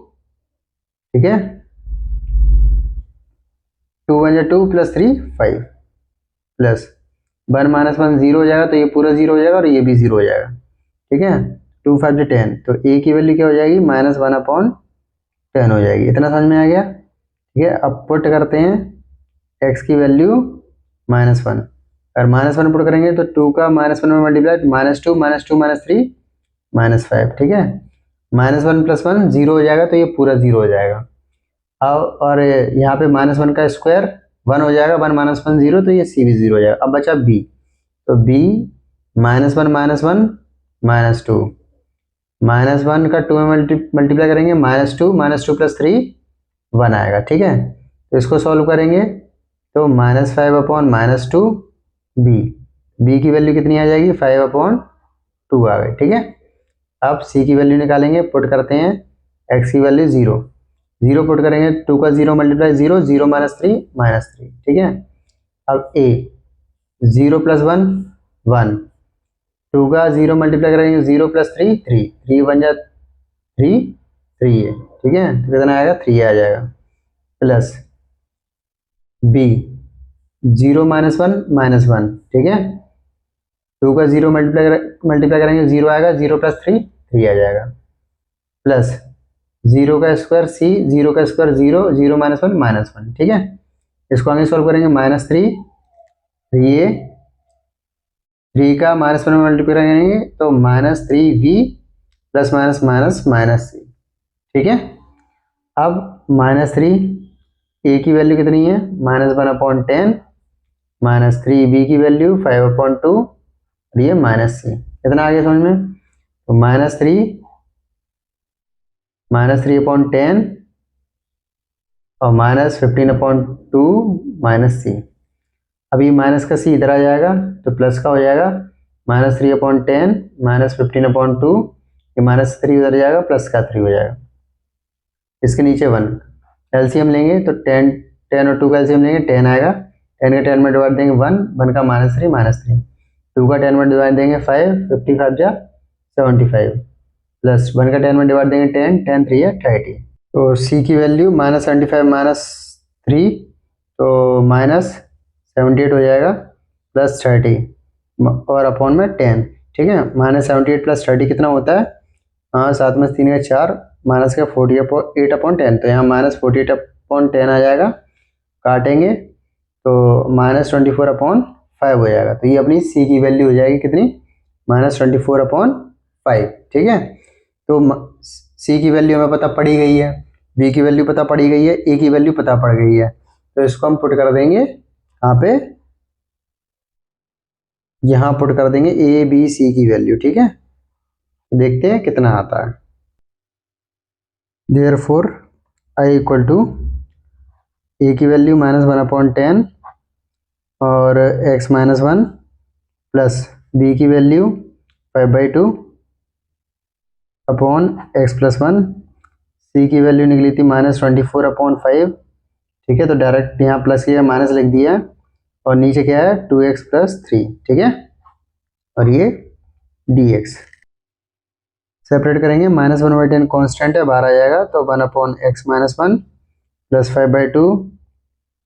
ठीक है, 2 1 2 प्लस 3 5 प्लस 1 माइनस 1 जीरो हो जाएगा, तो ये पूरा जीरो हो जाएगा और ये भी जीरो हो जाएगा। ठीक है, 2 5 10, तो ए की वैल्यू क्या हो जाएगी, -1/10 हो जाएगी। इतना समझ में आ गया। ठीक है, अब पुट करते हैं एक्स की वैल्यू -1, और -1 पुट करेंगे तो 2 का -1 में मल्टीप्लाई, -2 -2 -3 -5। ठीक है, -1 + 1 जीरो हो जाएगा, तो ये पूरा जीरो हो जाएगा। अब और यहाँ पे -1 का स्क्वायर 1 हो जाएगा, 1 - 1 जीरो, तो ये सी भी जीरो हो जाएगा। अब बचा बी, तो बी -1 -1 -2, -1 का 2 में मल्टीप्लाई करेंगे, -2 + 3 1 आएगा। ठीक है, तो इसको सॉल्व करेंगे तो -5/-2 बी की वैल्यू कितनी आ जाएगी, 5/2 आ गई। ठीक है, अब सी की वैल्यू निकालेंगे, पुट करते हैं एक्स की वैल्यू 0 पुट करेंगे, 2 का 0 मल्टीप्लाई 0 0 - 3 -3। ठीक है, अब ए 0 + 1 1, 2 का 0 मल्टीप्लाई करेंगे, 0 + 3 3 3 बन जा 3 3 है। ठीक है, तो कितना आएगा, 3 आ जाएगा। Plus b 0 - 1 -1। ठीक है, 2 का 0 मल्टीप्लाई करेंगे, 0 आएगा, 0 + 3 3 आ जाएगा। प्लस 0 का स्क्वायर सी, 0 का स्क्वायर 0 0 - 1 -1। ठीक है, इसको आगे सॉल्व करेंगे, -3 3a, 3 का -1 में मल्टीप्लाई करेंगे तो -3v प्लस -c। ठीक है, अब -3 ए की वैल्यू कितनी है, -1/10, -3b की वैल्यू 5/2, और ये -c। कितना आ गया समझ में, तो -3/10 और -15/2 -c। अब ये माइनस का सी इधर आ जाएगा, तो प्लस का हो जाएगा, -3/10 -15/2, ये -3 उधर जाएगा, प्लस का 3 हो जाएगा। इसके नीचे 1 एलसीएम लेंगे तो 10 और 2 का एलसीएम लेंगे, 10 आएगा, 10 का 10 में डिवाइड देंगे 1 का -3 2 का 10 में डिवाइड देंगे 5 55 जा 75, प्लस 1 का 10 में डिवाइड देंगे 10 10 3 है 30। तो सी की वैल्यू -75 -3, तो -78 हो जाएगा, +30 और अपॉन में 10। ठीक है, -78 + 30 कितना होता है, हाँ 7 में 3 का 4, माइनस का 48/10, तो यहाँ -48/10 आ जाएगा। काटेंगे तो -24/5 हो जाएगा, तो ये अपनी सी की वैल्यू हो जाएगी कितनी, -24/5। ठीक है, तो सी की वैल्यू हमें पता पड़ी गई है, बी की वैल्यू पता पड़ी गई है, ए की वैल्यू पता पड़ गई है, तो इसको हम पुट कर देंगे यहाँ पे, यहाँ पुट कर देंगे ए बी सी की वैल्यू। ठीक है, देखते हैं कितना आता है। Therefore I equal to a की वैल्यू -1/10 और x - 1 प्लस बी की वैल्यू 5/2 अपॉन x + 1, सी की वैल्यू निकली थी -24/5। ठीक है, तो डायरेक्ट यहाँ प्लस किया, माइनस लिख दिया, और नीचे क्या है 2x + 3। ठीक है, और ये dx सेपरेट करेंगे, -1/10 कांस्टेंट है, बाहर आ जाएगा, तो 1/x - 1 प्लस 5/2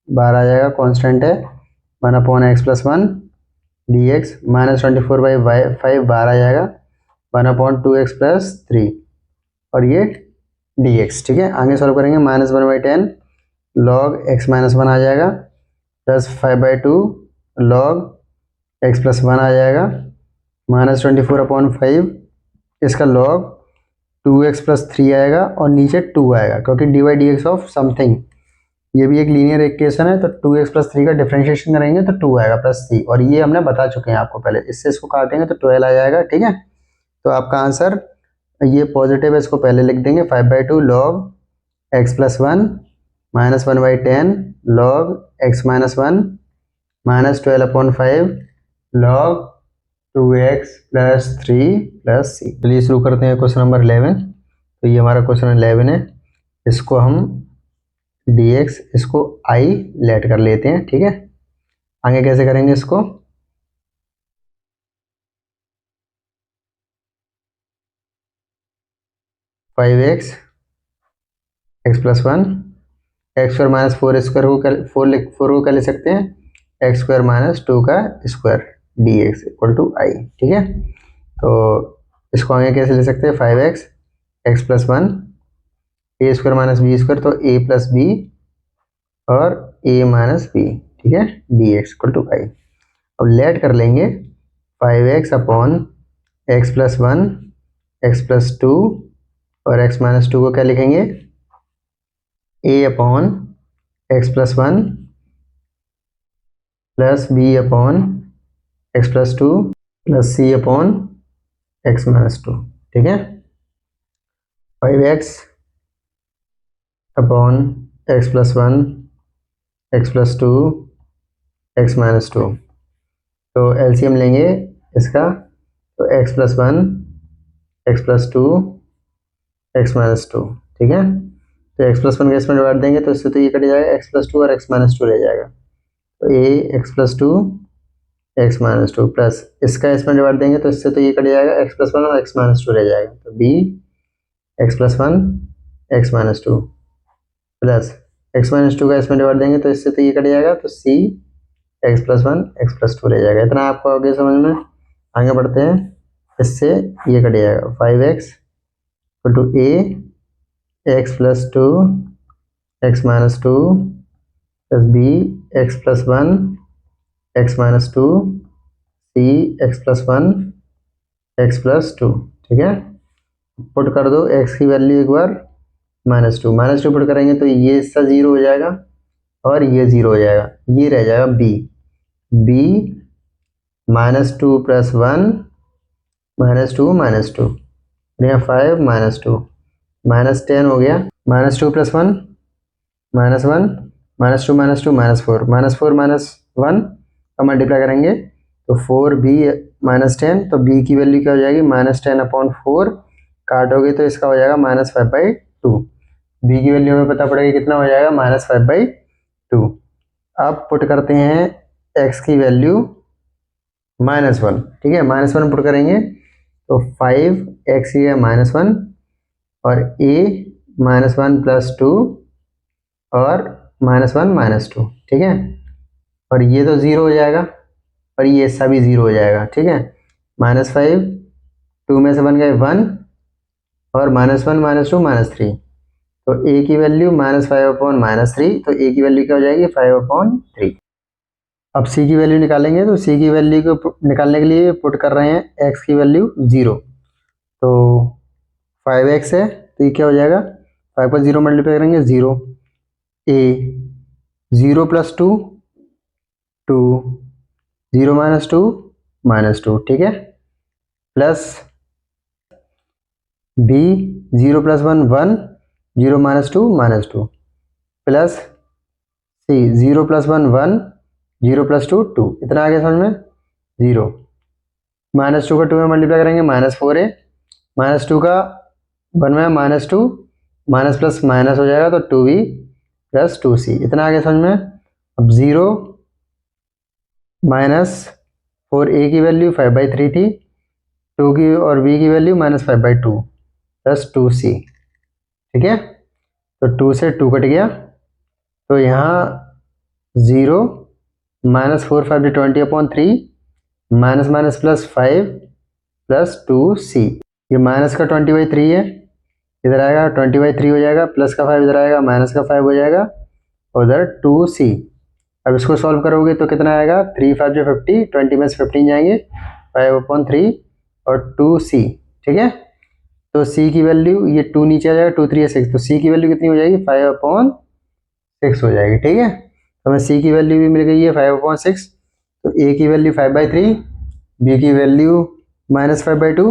बाहर आ जाएगा, कांस्टेंट है, 1/x + 1 dx -24/5 बाहर आ जाएगा, 1/2x + 3, और ये dx। ठीक है, आगे सॉल्व करेंगे, -1/10 log x - 1 आ जाएगा, प्लस 5/2 log x + 1 आ जाएगा, -24/5 इसका log 2x + 3 आएगा, और नीचे 2 आएगा, क्योंकि dy/dx ऑफ समथिंग, ये भी एक लीनियर इक्वेशन है, तो 2x + 3 का डिफरेंशिएशन करेंगे तो 2 आएगा +3, और ये हमने बता चुके हैं आपको पहले, इससे इसको काटेंगे तो 12 आ जाएगा। ठीक है, तो आपका आंसर ये पॉजिटिव है, इसको पहले लिख देंगे, 5/2 log x + 1 -1/10 log x - 1 -12/5 log 2x + 3 + c। चलिए शुरू करते हैं क्वेश्चन नंबर 11। तो ये हमारा क्वेश्चन 11 है, इसको हम dx, इसको I लेट कर लेते हैं। ठीक है, आगे कैसे करेंगे इसको, x + 1 X square minus four square को फोर को क्या ले सकते हैं, एक्स स्क्वायर माइनस टू का square D x equal to I. ठीक है, तो इसको आगे कैसे ले सकते हैं, 5x एक्स प्लस वन ए स्क्वायर माइनस बी स्क्वायर, तो ए प्लस बी और ए माइनस बी। ठीक है, d x equal to I. अब लेट कर लेंगे 5x upon x plus one x plus two और एक्स माइनस टू को क्या लिखेंगे, a upon x plus one plus B upon x plus two plus c upon x minus two. ठीक है, 5x upon x plus one x plus two x minus two, तो LCM लेंगे इसका, तो x plus one x plus two x minus two. ठीक है, तो x plus one का इसमें डिवाइड देंगे तो इससे तो ये कट जाएगा, एक्स प्लस टू और एक्स माइनस टू रह जाएगा, तो ए x plus two x minus two plus इसका इसमें डिवाइड देंगे तो इससे तो ये कट जाएगा, एक्स प्लस वन और एक्स माइनस टू रह जाएगा, तो b x plus one x minus two plus x minus two का इसमें डिवाइड देंगे तो इससे तो ये कट जाएगा, तो c x plus one x plus two रह जाएगा। इतना आपको आगे समझ में, आगे बढ़ते हैं, इससे ये कट जाएगा 5x equal to a x plus two x minus two plus B x plus one x minus two c x plus one x plus two. ठीक है, पुट कर दो x की वैल्यू एक बार, माइनस टू पुट करेंगे तो ये इसका जीरो हो जाएगा और ये जीरो हो जाएगा, ये रह जाएगा b minus two plus one minus two यहाँ 5 माइनस टू माइनस 10 हो गया, minus two plus one minus one minus two minus four minus one का मल्टीप्लाई करेंगे तो 4b माइनस 10, तो b की वैल्यू क्या हो जाएगी, माइनस 10 अपॉन 4, काटोगे तो इसका हो जाएगा माइनस 5/2। b की वैल्यू हमें पता पड़ेगी कितना हो जाएगा, माइनस 5/2। अब पुट करते हैं x की वैल्यू माइनस वन। ठीक है, माइनस वन पुट करेंगे तो 5x ही है माइनस वन और a minus one plus two और माइनस वन माइनस टू। ठीक है, और ये तो ज़ीरो हो जाएगा और ये सभी ज़ीरो हो जाएगा। ठीक है, माइनस 5 टू में से बन गए 1 और minus one minus two minus three, तो a की value minus 5 upon minus three, तो a की वैल्यू क्या हो जाएगी, 5 अपॉन थ्री। अब c की वैल्यू निकालेंगे तो c की वैल्यू को निकालने के लिए पुट कर रहे हैं x की वैल्यू 0, तो 5x है तो ये क्या हो जाएगा, 5 पर 0 मल्टीप्लाई करेंगे 0, a 0 plus two 0 minus two. ठीक है, plus b 0 plus one 0 minus two plus c 0 plus one 0 plus two 2। इतना आगे समझ में, 0 माइनस टू का 2 में मल्टीप्लाई करेंगे माइनस 4 है, माइनस टू का 1 में minus two minus plus minus हो जाएगा तो 2b प्लस 2c। इतना आगे समझ में। अब 0 माइनस 4a की वैल्यू 5/3 थी, 2 की और b की वैल्यू माइनस 5/2 प्लस 2c। ठीक है, तो 2 से 2 कट गया, तो यहाँ 0 minus 4 5 20 upon 3 minus minus plus 5 plus 2c। ये माइनस का 20/3 है, इधर आएगा 20/3 हो जाएगा, प्लस का 5 इधर आएगा, माइनस का 5 हो जाएगा, उधर 2c। अब इसको सॉल्व करोगे तो कितना आएगा, 3 5 जो 50, 20 में से 15 जाएंगे, 5/3 और 2c। ठीक है, तो c की वैल्यू, ये 2 नीचे आ जाएगा, 2 3 6, तो c की वैल्यू कितनी हो जाएगी, 5/6 हो जाएगी। ठीक है, तो हमें c की वैल्यू भी मिल गई है 5/6, तो a की वैल्यू 5/3, b की वैल्यू माइनस 5/2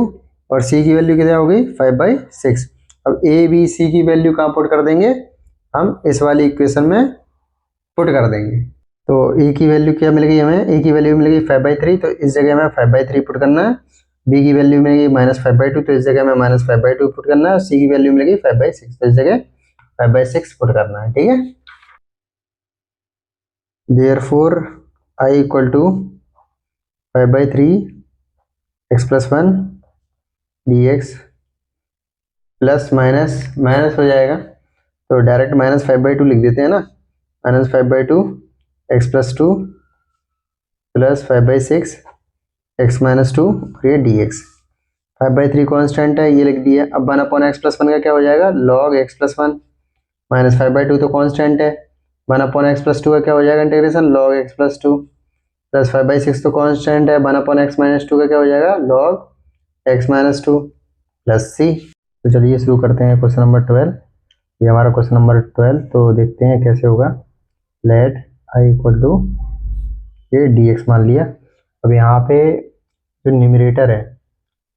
और c की वैल्यू कितना हो गई, 5/6। अब a b c की वैल्यू कहाँ पुट कर देंगे, हम इस वाली इक्वेशन में पुट कर देंगे। तो a की वैल्यू क्या मिल गई हमें, a की वैल्यू मिल गई 5/3, तो इस जगह में 5/3 पुट करना है, b की वैल्यू मिल गई माइनस 5/2, तो इस जगह में माइनस 5/2 पुट करना है, c की वैल्यू मिल गई 5/6, तो इस जगह 5/6 पुट करना है। ठीक है, therefore i equal to 5/3 x plus one d x plus minus minus हो जाएगा, तो डायरेक्ट -5/2 लिख देते हैं ना, -5/2 x+2 प्लस 5/6 x-2 और ये dx। 5/3 कॉन्स्टेंट है, ये लिख दिया। अब 1/x+1 का क्या हो जाएगा, log x+1 -5/2 तो कॉन्स्टेंट है, 1/x+2 का क्या हो जाएगा इंटीग्रेशन log x+2 प्लस 5/6 तो कॉन्स्टेंट है, 1/x-2 का क्या हो जाएगा log x-2 प्लस c। तो चलिए शुरू करते हैं क्वेश्चन नंबर 12। ये हमारा क्वेश्चन नंबर 12, तो देखते हैं कैसे होगा। लेट i इक्वल टू ये dx मान लिया। अब यहाँ पे जो न्यूमरेटर है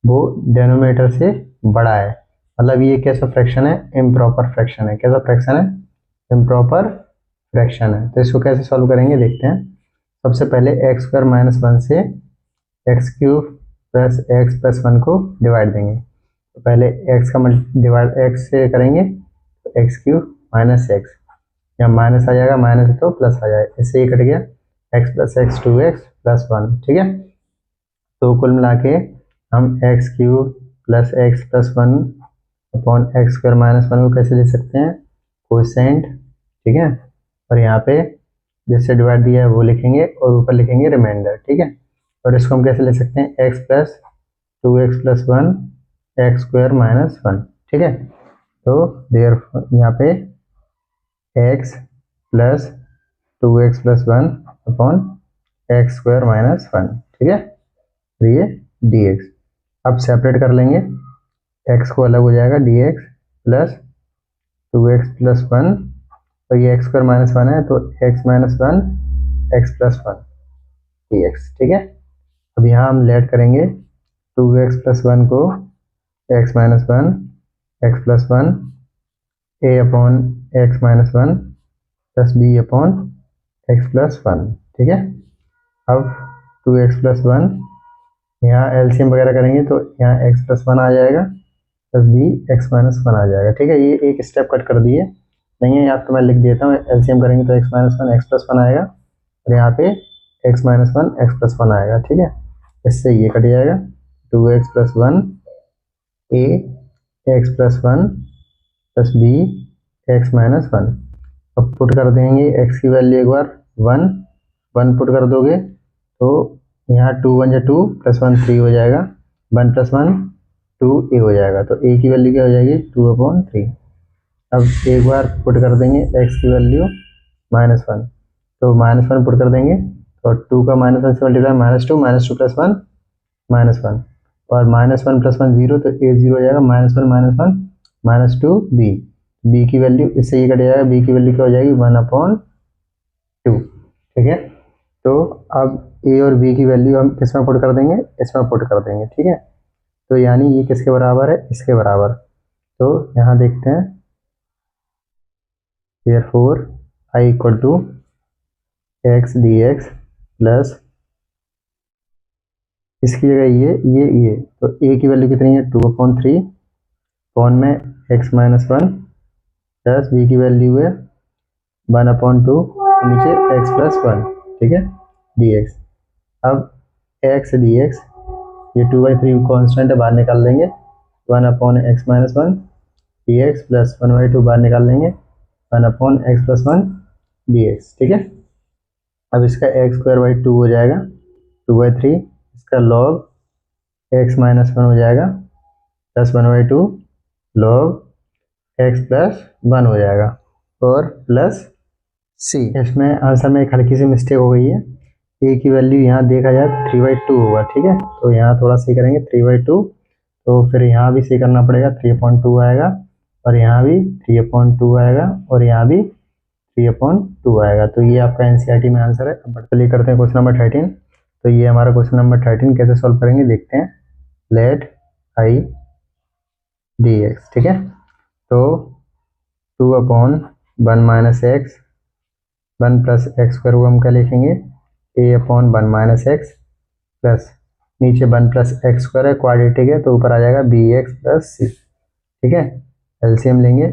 वो डेनोमिनेटर से बड़ा है, मतलब ये कैसा फ्रैक्शन है, इम्प्रॉपर फ्रैक्शन है। कैसा फ्रैक्शन है, इम्प्रॉपर फ्रैक्शन है। तो इसको कैसे सॉल्व करेंगे देखते हैं। सबसे पहले x² - 1 से x³ प्लस x+1 को डिवाइड देंगे। तो पहले x का डिवाइड x से करेंगे तो x³ - x, या माइनस आ जाएगा, माइनस है तो प्लस आ जाएगा, इससे ये कट गया x + x 2x + 1। ठीक है, तो कुल मिला के हम x³ plus x+1 upon x² - 1 को कैसे ले सकते हैं, कोसेंट। ठीक है, और यहाँ पे जिससे डिवाइड दिया है वो लिखेंगे और ऊपर लिखेंगे रिमाइंडर। ठीक है, और इसको हम कैसे ले सकते हैं, x + 2x + 1 x² - 1। ठीक है, तो देयर यहाँ पे x + 2x + 1 अपॉन x² - 1। ठीक है, तो ये dx। अब सेपरेट कर लेंगे, x को अलग हो जाएगा dx प्लस 2x + 1, और ये x² - 1 है तो x - 1 x + 1 dx। ठीक है, अब यहाँ हम लेट करेंगे 2x + 1 को x - 1 x + 1 a upon x - 1 plus b upon x + 1। ठीक है, अब 2x + 1 यहाँ एलसीएम वगैरह करेंगे तो यहाँ x + 1 आ जाएगा प्लस b x - 1 आ जाएगा। ठीक है, ये एक स्टेप कट कर दिए, नहीं है यहाँ तो मैं लिख देता हूँ। एलसीएम करेंगे तो x - 1 x + 1 आएगा, और यहाँ पे x - 1 x + 1 आएगा। ठीक है, इससे ये कट जाएगा 2x + 1 a x + 1 plus b x - 1। अब पुट कर देंगे x की वैल्यू एक बार 1 पुट कर दोगे तो यहाँ 2 × 1 = 2 + 1 3 हो जाएगा, 1 + 1 2a हो जाएगा। तो a की वैल्यू क्या हो जाएगी 2/3। अब एक बार पुट कर देंगे x की वैल्यू -1, तो -1 पुट कर देंगे तो 2 का -1 से मल्टीप्लाई -2 -2 + 1 -1, और -1 + 1 0, तो a 0 हो जाएगा, -1 -1 -2 b की वैल्यू इससे ये कट जाएगा, b की वैल्यू क्या हो जाएगी 1/2। ठीक है, तो अब a और b की वैल्यू हम किसमें पुट कर देंगे, इसमें पुट कर देंगे। ठीक है, तो यानी ये किसके बराबर है, इसके बराबर। तो यहाँ देखते हैं, therefore I equal to x dx plus इसकी जगह ये तो a की वैल्यू कितनी है 2/3 अपॉन में x - 1 प्लस b की वैल्यू है 1/2 नीचे x + 1। ठीक है, dx। अब x dx ये 2/3 कॉन्स्टेंट है, बाहर निकाल लेंगे, 1/x - 1 dx प्लस 1/2 बाहर निकाल लेंगे, 1/x + 1 dx। ठीक है, अब इसका x² / 2 हो जाएगा 2/3, इसका log x - 1 हो जाएगा प्लस 1/2 log x + 1 हो जाएगा, और प्लस c। इसमें आंसर में एक हल्की सी मिस्टेक हो गई है, a की वैल्यू यहाँ देखा जाए 3/2 होगा। ठीक है, तो यहाँ थोड़ा सी करेंगे 3/2, तो फिर यहाँ भी सी करना पड़ेगा, 3/2 आएगा, और यहाँ भी 3/2 आएगा, और यहाँ भी 3/2 आएगा। तो ये आपका एनसीईआरटी में आंसर है। अब चलिए करते हैं क्वेश्चन नंबर 13। तो ये हमारा क्वेश्चन नंबर 13 कैसे सॉल्व करेंगे देखते हैं। Let i dx। ठीक है, तो 2/1 - x 1 + x² को हम क्या लिखेंगे a/1 - x प्लस नीचे 1 + x² है, क्वाड्रेटिक है, तो ऊपर आ जाएगा bx + c। ठीक है, एलसीएम लेंगे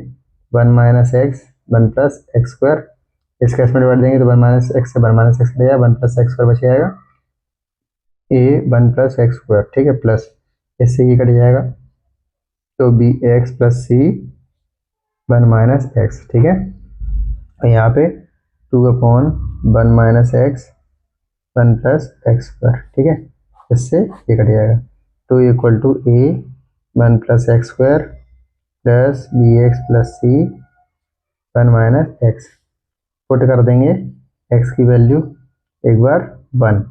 1 - x 1 + x², इसका इसमें डिवाइड देंगे तो 1 - x से 1 - x ले जाएगा, 1 + x² बच जाएगा a 1 + x²। ठीक है, प्लस इससे ये कट जाएगा, तो bx + c one minus x, ठीक है। और यहाँ पे 2/1 - x 1 + x², ठीक है। इससे ये कट जाएगा, 2 = a 1 + x² plus bx + c 1 - x। Put कर देंगे x की वैल्यू एक बार 1।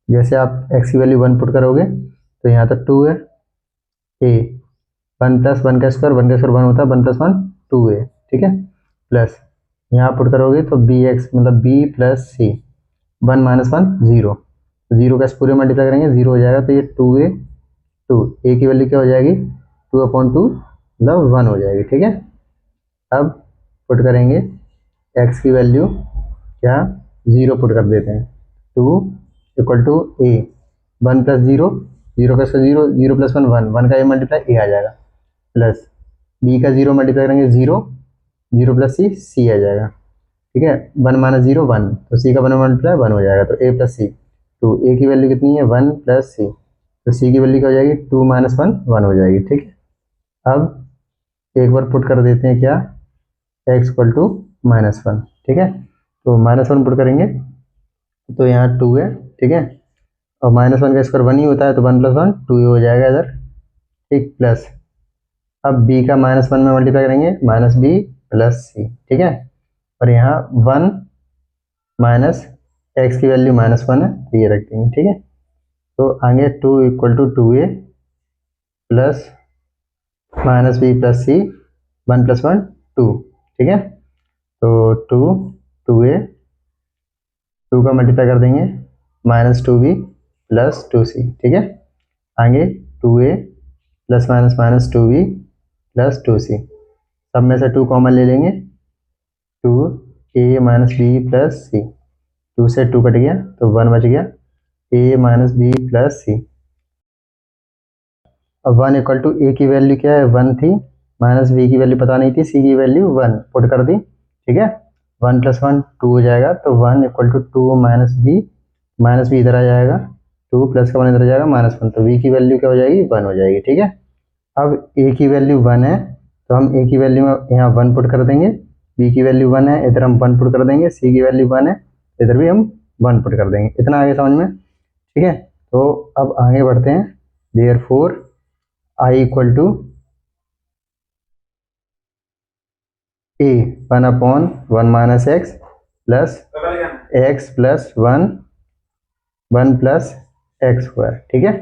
जैसे आप x की वैल्यू 1 पुट करोगे तो यहाँ तक 2 है, a 1 + 1² 1² 1 होता है, 1 + 1 2a, ठीक है। प्लस यहाँ पुट करोगे तो bx मतलब b + c 1 - 1 0, 0 का इस पूरे मल्टीप्लाई करेंगे 0 हो जाएगा, तो ये 2a 2 a की वैल्यू क्या हो जाएगी 2/2 मतलब 1 हो जाएगी, ठीक है। अब पुट करेंगे x की वैल्यू क्या 0 पुट कर देते हैं, 2 = a 1 + 0 0 का इसका 0 0 + 1 1 1 का ये मल्टीप्लाई a आ जाएगा, प्लस b का 0 मल्टीप्लाई करेंगे 0 0 + c आ जाएगा, ठीक है। 1 - 0 1, तो c का 1 मल्टीप्लाई 1 हो जाएगा, तो a + c। तो a की वैल्यू कितनी है 1 + c, तो c की वैल्यू क्या हो जाएगी 2 - 1 1 हो जाएगी, ठीक है। अब एक बार पुट कर देते हैं क्या x = -1, ठीक है। तो -1 पुट करेंगे तो यहाँ 2 है, ठीक है। और -1 का स्क्वायर 1 ही होता है, तो 1 + 1 2 हो जाएगा इधर, ठीक। प्लस अब b का -1 में मल्टीप्लाई करेंगे -b + c, ठीक है। और यहाँ 1 माइनस x की वैल्यू -1 है, तो ये रख देंगे, ठीक है। तो आगे 2 = 2a प्लस -b + c 1 + 1 2, ठीक है। तो 2 2a 2 का मल्टीप्लाई कर देंगे -2b + 2c, ठीक है। आगे 2a ± -2b + 2c, सब में से 2 कॉमन ले लेंगे, 2a - b + c, 2 से 2 कट गया तो 1 बच गया, a - b + c। अब 1 = a की वैल्यू क्या है 1 थी, -b की वैल्यू पता नहीं थी, c की वैल्यू 1 पुट कर दी, ठीक है। 1 + 1 2 हो जाएगा, तो 1 = 2 - b इधर आ जाएगा, 2 प्लस का 1 इधर आ जाएगा -1, तो b की वैल्यू क्या हो जाएगी 1 हो जाएगी, ठीक है। अब a की वैल्यू 1 है, तो हम a की वैल्यू में यहाँ 1 पुट कर देंगे, b की वैल्यू 1 है, इधर हम 1 पुट कर देंगे, c की वैल्यू 1 है, इधर भी हम 1 पुट कर देंगे। इतना आगे समझ में, ठीक है। तो अब आगे बढ़ते हैं, therefore I = a 1/1 - x plus x + 1 1 + x², ठीक है।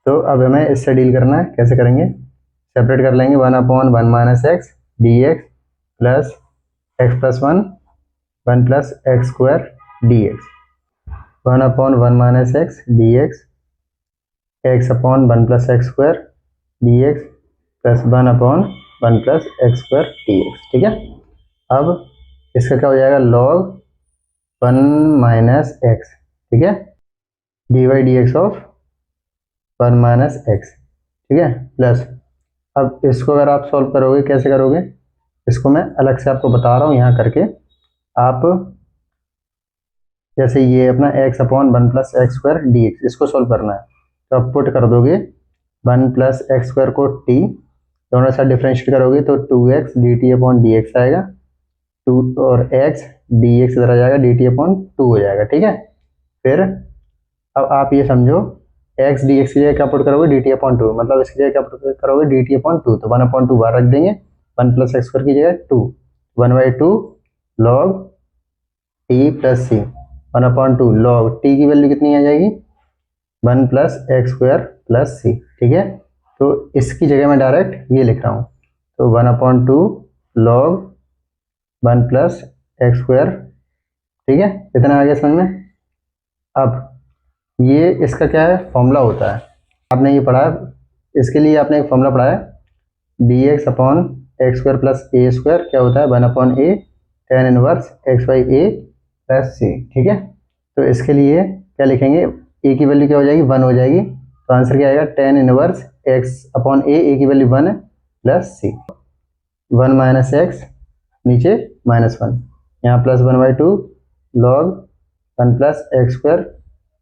तो अब हमें इससे डील करना है, कैसे करेंगे, सेपरेट कर लेंगे 1/1 - x dx plus x + 1 1 + x² dx, 1/1 - x dx x/1 + x² dx plus 1/1 + x² dx, ठीक है। अब इसका क्या हो जाएगा log 1 - x, ठीक है, dy/dx ऑफ 1 - x, ठीक है। प्लस अब इसको अगर आप सॉल्व करोगे, कैसे करोगे, इसको मैं अलग से आपको बता रहा हूँ यहाँ करके। आप जैसे ये अपना x/1 + x² dx इसको सॉल्व करना है, तो आप पुट कर दोगे 1 + x² को t, दोनों साइड डिफरेंशिएट करोगे तो 2x dt/dx आएगा, 2 और x dx इधर आ जाएगा dt/2 हो जाएगा, ठीक है। फिर अब आप ये समझो x dx की जगह क्या पुट करोगे dt/2, मतलब इसकी जगह क्या पुट करोगे dt/2, तो 1/2 बाहर रख देंगे, 1 + x² की जगह 2, 1/2 log t + c, 1/2 log t की वैल्यू कितनी आ जाएगी 1 + x² + c, ठीक है। तो इसकी जगह मैं डायरेक्ट ये लिख रहा हूँ, तो 1/2 log 1 + x², ठीक है। इतना आगे समझ में। अब ये इसका क्या है फॉर्मूला होता है, आपने ये पढ़ा है, इसके लिए आपने एक फॉर्मूला पढ़ा है, dx/x² + a² क्या होता है 1/a tan 1 x/a + c, ठीक है। तो इसके लिए क्या लिखेंगे, a की वैल्यू क्या हो जाएगी 1 हो जाएगी, तो आंसर क्या आएगा tan 1 x/a, a की वैल्यू 1 है प्लस c, 1 - x नीचे -1, यहाँ plus 1/2 log 1 + x²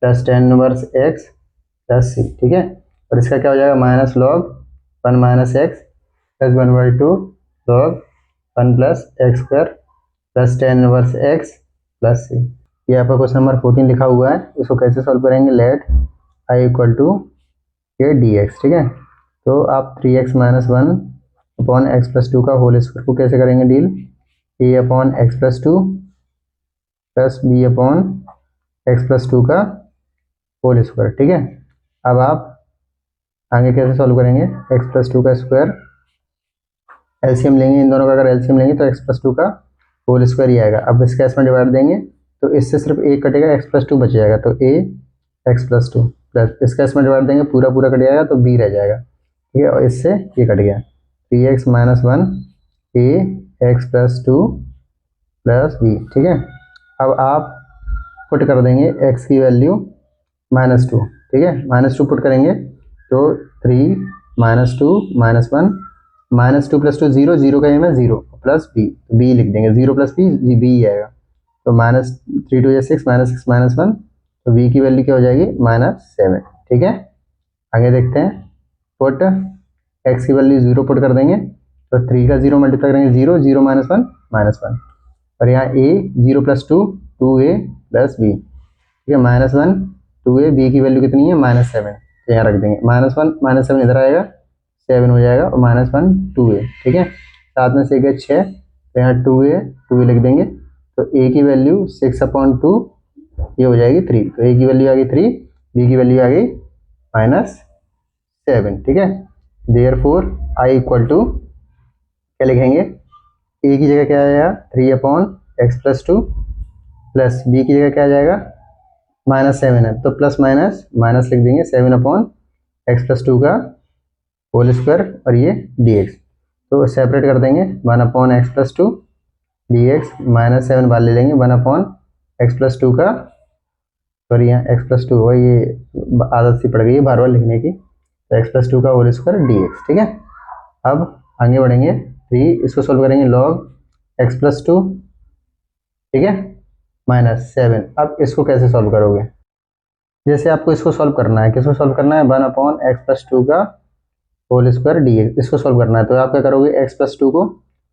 plus tan 1 x plus c, ठीक है। और इसका क्या हो जाएगा -log 1 - x plus 1/2 log 1 plus x square plus tan inverse x plus c. ये आपका क्वेश्चन नंबर 14 लिखा हुआ है। इसको कैसे सॉल्व करेंगे, लेट आई इक्वल टू ये डी एक्स। ठीक है, तो आप 3x minus one upon x plus two का होल स्क्वायर को कैसे करेंगे deal, a upon x plus two plus B upon x plus two का होल स्क्वायर। ठीक है, अब आप आगे कैसे सॉल्व करेंगे, एक्स प्लस टू का स्क्वायर, एलसीएम लेंगे इन दोनों का, अगर एलसीएम लेंगे तो एक्स प्लस टू का होल स्क्वायर ही आएगा। अब इसका इसमें डिवाइड देंगे तो इससे सिर्फ एक कटेगा, एक्स प्लस टू बच जाएगा, तो ए एक्स प्लस टू प्लस इसका इसमें डिवाइड देंगे, पूरा पूरा कट जाएगा तो बी रह जाएगा। ठीक है, और इससे ये कट गया, 3x minus one a x plus two plus b. ठीक है, अब आप पुट कर देंगे x की वैल्यू माइनस टू। ठीक है, माइनस टू पुट करेंगे तो 3 minus two minus one minus two plus two zero, zero का एम है जीरो, प्लस बी, बी लिख देंगे, जीरो प्लस बी बी ही आएगा। तो minus 3 2 6 minus six minus one, तो बी की वैल्यू क्या हो जाएगी, -7। ठीक है, आगे देखते हैं, पुट एक्स की वैल्यू जीरो पुट कर देंगे तो 3 का जीरो मल्टीप्लाई करेंगे, जीरो जीरो माइनस वन, और यहाँ a zero plus two, 2a plus b. ठीक है, -1 2a, बी की वैल्यू कितनी है, -7, तो यहाँ रख देंगे, -1 -7 इधर आएगा, 7 हो जाएगा, और -1 2a। ठीक है, साथ में से गए 6, तो यहाँ 2a लिख देंगे, तो a की वैल्यू 6/2 ये हो जाएगी 3, तो a की वैल्यू आ गई 3, b की वैल्यू आ गई -7। ठीक है, देयरफॉर i इक्वल टू क्या लिखेंगे, a की जगह क्या आ जाएगा 3/x plus two, plus b की जगह क्या आ जाएगा -7 है, तो प्लस माइनस माइनस लिख देंगे, 7/x प्लस टू का होल स्क्वायर और ये dx, तो सेपरेट कर देंगे, 1/x प्लस टू dx, -7 बाहर ले लेंगे, 1/x प्लस टू का, सॉरी यहाँ x प्लस टू हुआ, ये आदत सी पड़ गई है बार बार लिखने की, तो x प्लस टू का होल स्क्वायर dx। ठीक है, अब आगे बढ़ेंगे, 3 इसको सोल्व करेंगे, log x प्लस टू, ठीक है, -7। अब इसको कैसे सॉल्व करोगे, जैसे आपको इसको सॉल्व करना है, किसको सॉल्व करना है, 1/x प्लस टू का होल स्क्वायर dx, इसको सॉल्व करना है, तो आप क्या करोगे, x प्लस टू को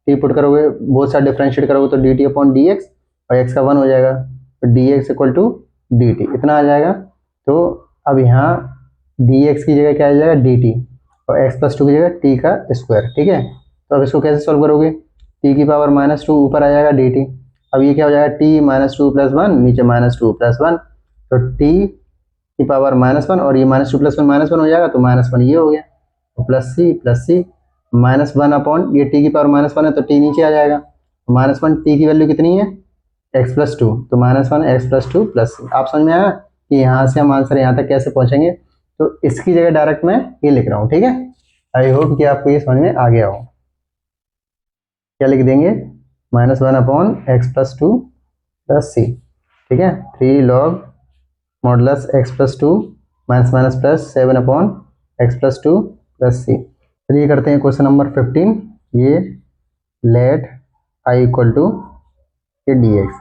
t पुट करोगे, बहुत सारा डिफरेंशिएट करोगे तो dt अपॉन dx, और x का 1 हो जाएगा, तो dx इक्वल टू dt इतना आ जाएगा। तो अब यहाँ dx की जगह क्या आ जाएगा dt, और x प्लस टू की जगह t का स्क्वायर। ठीक है, तो अब इसको कैसे सॉल्व करोगे, t की पावर -2 ऊपर आ जाएगा dt, अब ये क्या हो जाएगा, t -2 प्लस वन, नीचे -2 प्लस वन, तो t की पावर -1, और ये -2 प्लस वन -1 हो जाएगा, तो -1 ये हो गया, प्लस सी -1 अपॉन ये t की पावर -1 है, तो t नीचे आ जाएगा, -1 t की वैल्यू कितनी है x प्लस टू, तो -1 x प्लस टू प्लस सी। आप समझ में आया कि यहाँ से हम आंसर यहाँ तक कैसे पहुंचेंगे, तो इसकी जगह डायरेक्ट मैं ये लिख रहा हूँ। ठीक है, आई होप कि आपको ये समझ में आ गया हो। क्या लिख देंगे, -1 upon x plus two plus सी। ठीक है, 3 log modulus x plus two minus minus plus 7 upon x plus two plus c. चलिए करते हैं क्वेश्चन नंबर 15, ये लेट आई इक्वल टू ये डी एक्स।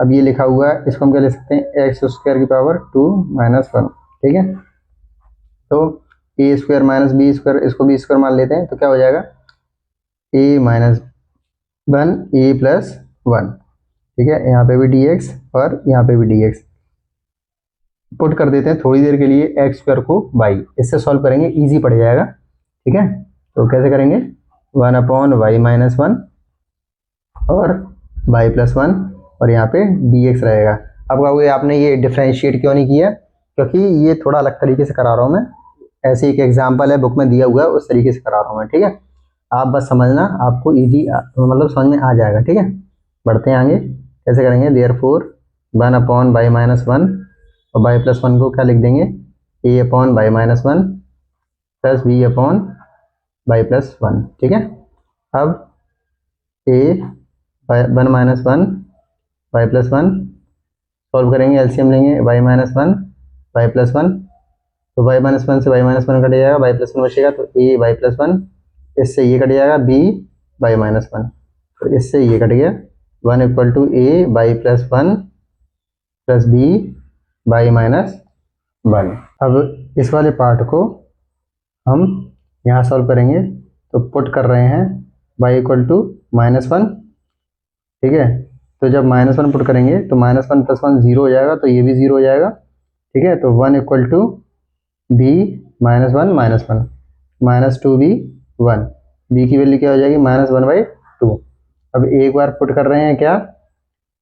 अब ये लिखा हुआ है, इसको हम क्या ले सकते हैं, एक्स स्क्वायर की पावर 2 - 1। ठीक है, तो ए स्क्वायर माइनस बी स्क्वायर, इसको बी स्क्वायर मान लेते हैं, तो क्या हो जाएगा, ए माइनस 1 ए प्लस 1। ठीक है, यहाँ पे भी डी एक्स और यहाँ पे भी डी एक्स, पुट कर देते हैं थोड़ी देर के लिए एक्स स्क्वायर को वाई, इससे सॉल्व करेंगे, इजी पड़ जाएगा। ठीक है, तो कैसे करेंगे, 1/y-1 और y प्लस 1, और यहाँ पे dx रहेगा। अब कहोगे आपने ये डिफ्रेंशिएट क्यों नहीं किया, क्योंकि ये थोड़ा अलग तरीके से करा रहा हूँ मैं, ऐसे एक एग्जाम्पल है बुक में दिया हुआ है, उस तरीके से करा रहा हूँ मैं। ठीक है, आप बस समझना, आपको ईजी मतलब समझ में आ जाएगा। ठीक है, बढ़ते हैं आगे, कैसे करेंगे, देयरफॉर 1/y-1 और y प्लस 1 को क्या लिख देंगे, a/y-1 plus b upon y plus 1। ठीक है, अब a 1 - 1 y प्लस 1 सॉल्व करेंगे, एलसीएम लेंगे, y-1 y प्लस 1, तो y-1 से y-1 कट जाएगा, y प्लस 1 बचेगा, तो a y प्लस 1, इससे ये कट जाएगा, b y-1, तो इससे ये कट गया, 1 equal to a y plus 1 plus b y-1। अब इस वाले पार्ट को हम यहाँ सॉल्व करेंगे, तो पुट कर रहे हैं वाई इक्वल टू -1, ठीक है। तो जब -1 पुट करेंगे तो -1 + 1 0 हो जाएगा, तो ये भी 0 हो जाएगा, ठीक है। तो 1 equal to b -1 -1 -2b 1, b की वैल्यू क्या हो जाएगी -1/2। अब एक बार पुट कर रहे हैं क्या,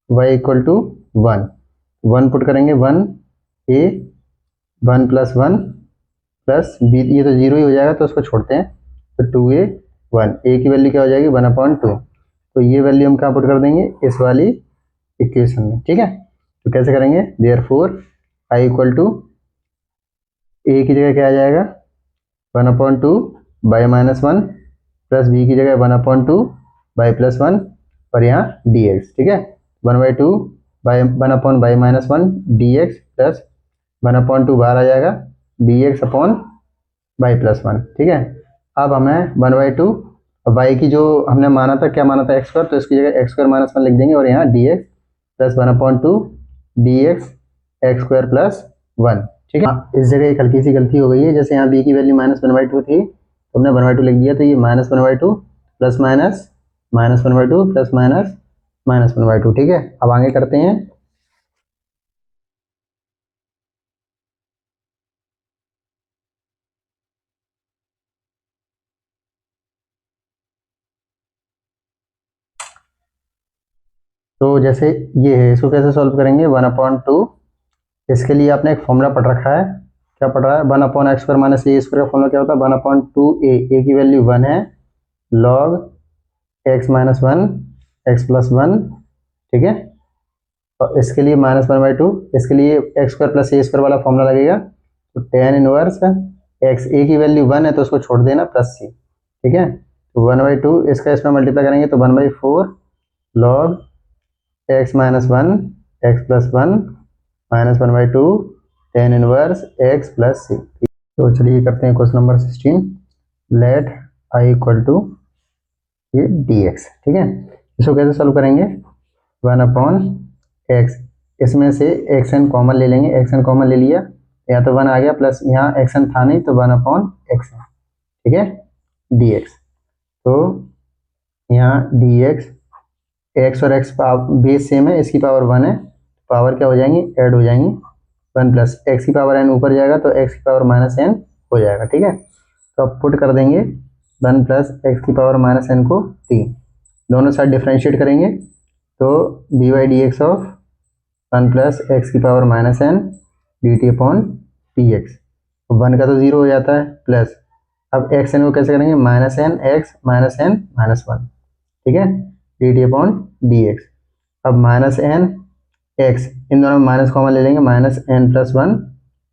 y इक्वल टू 1 पुट करेंगे, 1a 1 + 1 प्लस b, ये तो 0 ही हो जाएगा तो उसको छोड़ते हैं, तो 2a 1, a की वैल्यू क्या हो जाएगी 1/2। तो ये वैल्यू हम कहाँ पुट कर देंगे, इस वाली इक्वेशन में, ठीक है। तो कैसे करेंगे, therefore i equal to a की जगह क्या आ जाएगा 1/2 बाई -1 प्लस b की जगह 1/2 बाई +1 और यहाँ dx, ठीक है। 1/2 बाई 1/1 -1 dx प्लस 1/2 बाहर आ जाएगा dx अपॉन बाई +1, ठीक है। अब हमें 1/2 वाई की जो हमने माना था, क्या माना था x2, तो इसकी जगह x2 -1 लिख देंगे और यहाँ dx प्लस 1/2 dx x2 + 1, ठीक है। इस जगह एक हल्की सी गलती हो गई है, जैसे यहाँ b की वैल्यू -1/2 थी तो हमने 1/2 लिख दिया, तो ये -1/2 प्लस माइनस -1/2 प्लस माइनस -1/2, ठीक है। अब आगे करते हैं, तो जैसे ये है, इसको कैसे सॉल्व करेंगे 1/2, इसके लिए आपने एक फॉर्मूला पढ़ रखा है, क्या पढ़ रहा है 1/x² - a² का फॉर्मूला क्या होता है 1/2a, a की वैल्यू 1 है, log x - 1 x + 1, ठीक है। और इसके लिए -1/2, इसके लिए x² + a² वाला फॉर्मूला लगेगा, तो tan इनवर्स x, a की वैल्यू 1 है तो उसको छोड़ देना प्लस c, ठीक है। तो 1/2 इसका इसमें मल्टीप्लाई करेंगे तो 1/4 log x - 1 x + 1 -1/2 tan inverse x + c। तो चलिए करते हैं question number 16, let i equal to ये dx, ठीक है। इसको कैसे सॉल्व करेंगे 1/x, इसमें से xn कॉमन ले लेंगे, xn कॉमन ले लिया, या तो 1 आ गया प्लस यहाँ xn था नहीं तो 1/xn, ठीक है, dx। तो यहाँ dx, x और x बेस सेम है, इसकी पावर 1 है, पावर क्या हो जाएंगी ऐड हो जाएंगी, 1 प्लस x की पावर n ऊपर जाएगा तो x की पावर -n हो जाएगा, ठीक है। तो अब पुट कर देंगे 1 प्लस x की पावर -n को t, दोनों साइड डिफ्रेंशिएट करेंगे तो dy/dx ऑफ 1 प्लस x की power -n dt upon dx, 1 का तो 0 हो जाता है प्लस, अब xn को कैसे करेंगे -n x -n -1, ठीक है, dt अपॉन dx। अब -n x, इन दोनों में माइनस कॉमन ले लेंगे, -n + 1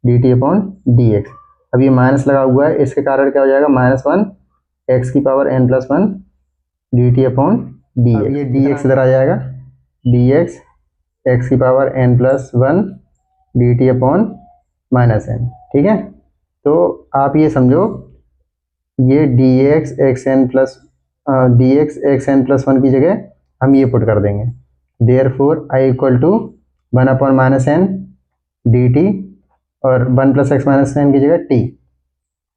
dt अपॉन dx। अब ये माइनस लगा हुआ है, इसके कारण क्या हो जाएगा -1 x की power n + 1 dt upon dx। अब ये dx इधर आ जाएगा, dx x की power n + 1 dt upon -n, ठीक है। तो आप ये समझो, ये dx xn + 1 की जगह हम ये पुट कर देंगे, therefore i equal to 1/-n dt और 1 + x - n की जगह t,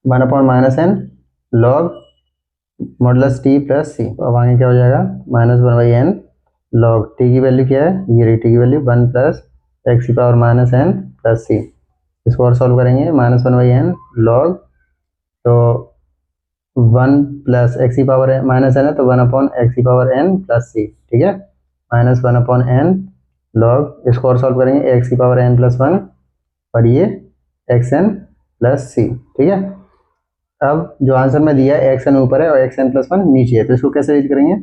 1/-n log modulus t + c। अब आगे क्या हो जाएगा -1/n log t की वैल्यू क्या है, ये रही t की वैल्यू 1 + x की पावर -n + c। इसको और सॉल्व करेंगे, -1/n log, तो 1 + x की पावर -n है तो 1/x की पावर n + c, ठीक है, -1/n log, इसको और सॉल्व करेंगे x की पावर n + 1 और ये xn + c, ठीक है। अब जो आंसर में दिया है xn ऊपर है और xn + 1 नीचे है, तो इसको कैसे रीच करेंगे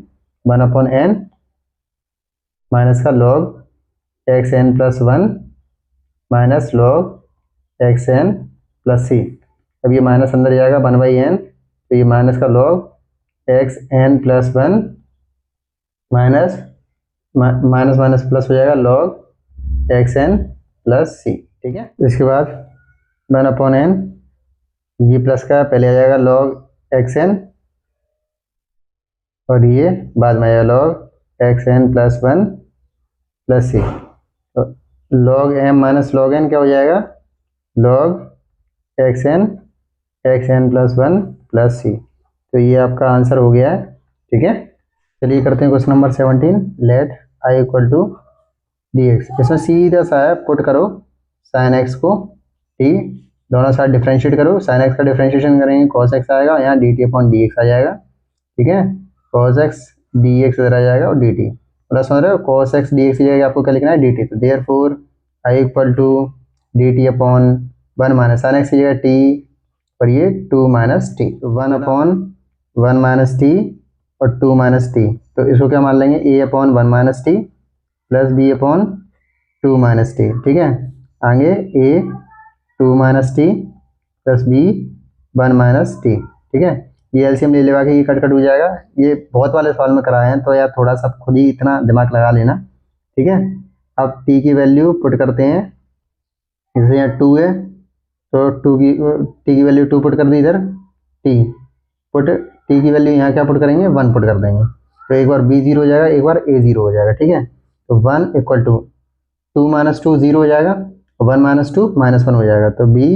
1/n माइनस का log xn + 1 minus log xn + c। अब ये माइनस अंदर जाएगा 1/n, तो ये माइनस का log xn + 1 minus minus minus plus हो जाएगा log xn + c, ठीक है। इसके बाद 1/n, ये प्लस का पहले आ जाएगा log xn और ये बाद में आएगा log xn + 1 + c। तो log m minus log n क्या हो जाएगा log xn + 1 + c। तो ये आपका आंसर हो गया है, ठीक है। चलिए करते हैं question number 17। Let I equal to d x. इसमें सीधा सा है, पुट करो साइन एक्स को टी, दोनों साइड डिफ्रेंशिएट करो। साइन एक्स का डिफ्रेंशिएशन करेंगे कॉस एक्स आएगा, यहाँ d t upon d x आ जाएगा। ठीक है, कॉस एक्स डी एक्स इधर आ जाएगा और डी टी प्लस समझ रहे हो, कॉस एक्स डी एक्स की जगह आपको क्या लिखना है डी टी। तो therefore I equal to d t upon 1 minus sine x की जगह टी और ये 2 minus t, 1 upon 1 minus t और 2 माइनस टी। तो इसको क्या मान लेंगे a upon 1 minus t plus B upon 2 minus t. ठीक है, आगे a 2 minus t plus b 1 minus t. ठीक है, ये एलसीएम ले लेवा के ये कट कट हो जाएगा। ये बहुत वाले सवाल में कराए हैं तो यार थोड़ा सा खुद ही इतना दिमाग लगा लेना। ठीक है, अब टी की वैल्यू पुट करते हैं, जैसे यहाँ 2 है तो टी की वैल्यू 2 पुट कर दी इधर, टी पुट टी की वैल्यू यहाँ क्या पुट करेंगे 1 पुट कर देंगे। तो एक बार बी 0 हो जाएगा, एक बार ए 0 हो जाएगा। ठीक है, तो 1 इक्वल टू 2 माइनस 2 0 हो जाएगा, 1 माइनस 2 माइनस 1 हो जाएगा, तो बी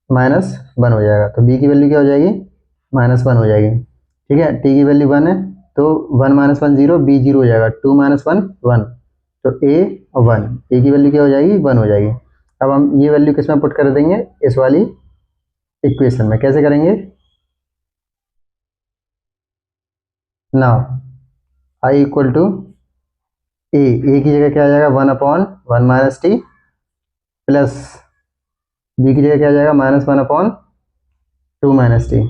माइनस 1 हो जाएगा। तो बी की वैल्यू क्या हो जाएगी -1 हो जाएगी। ठीक है, टी की वैल्यू 1 है तो 1 माइनस 1 0, बी 0 हो जाएगा, 2 माइनस 1 1, तो ए 1, ए की वैल्यू क्या हो जाएगी 1 हो जाएगी। अब हम ये वैल्यू किस में पुट कर देंगे, इस वाली इक्वेशन में। कैसे करेंगे, now I equal to a की जगह क्या आ जाएगा 1 upon 1 minus t plus b की जगह क्या आ जाएगा -1 अपॉन 2 माइनस टी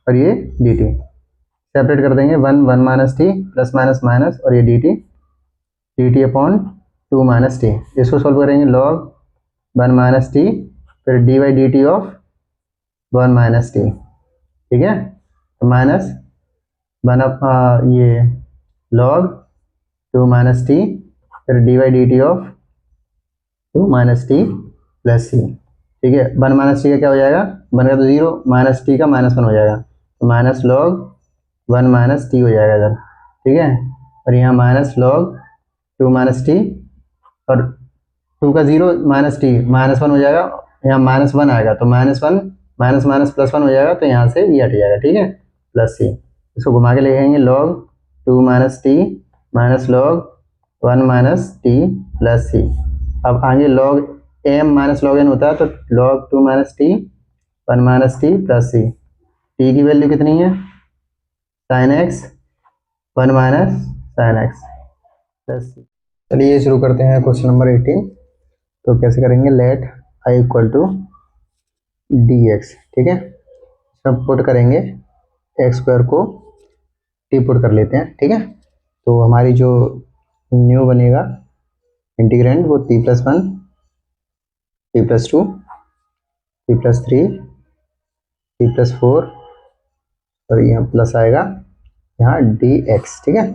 और ये डी टी सेपरेट कर देंगे, 1 minus t plus minus minus और ये d t upon 2 minus t. इसको सॉल्व करेंगे लॉग 1 माइनस टी फिर d by d t of 1 minus t. ठीक है, तो माइनस ये लॉग 2 माइनस टी फिर d by d t of 2 minus t plus सी। ठीक है, 1 माइनस टी का क्या हो जाएगा, 1 का तो 0, माइनस टी का -1 हो जाएगा, तो माइनस लॉग 1 माइनस टी हो जाएगा इधर। ठीक है, और यहाँ माइनस लॉग 2 माइनस टी और 2 का 0 माइनस टी -1 हो जाएगा, यहाँ -1 आएगा तो -1 माइनस माइनस प्लस 1 हो जाएगा, तो यहाँ से ये हट जाएगा। ठीक है, प्लस सी, इसको घुमा के लिखेंगे log 2 minus t minus log 1 minus t plus c. अब आगे log m minus log n होता है, तो log 2 minus t 1 minus t plus c. T की वैल्यू कितनी है sine x 1 minus sine x plus c. चलिए शुरू करते हैं क्वेश्चन नंबर 18। तो कैसे करेंगे, let I equal to d x. ठीक है, सब पुट करेंगे एक्स स्क्वायर को टी पुट कर लेते हैं। ठीक है, तो हमारी जो न्यू बनेगा इंटीग्रेंड वो T plus 1 t plus 2 T plus 3 T plus 4 और यहाँ प्लस आएगा यहाँ डी एक्स। ठीक है,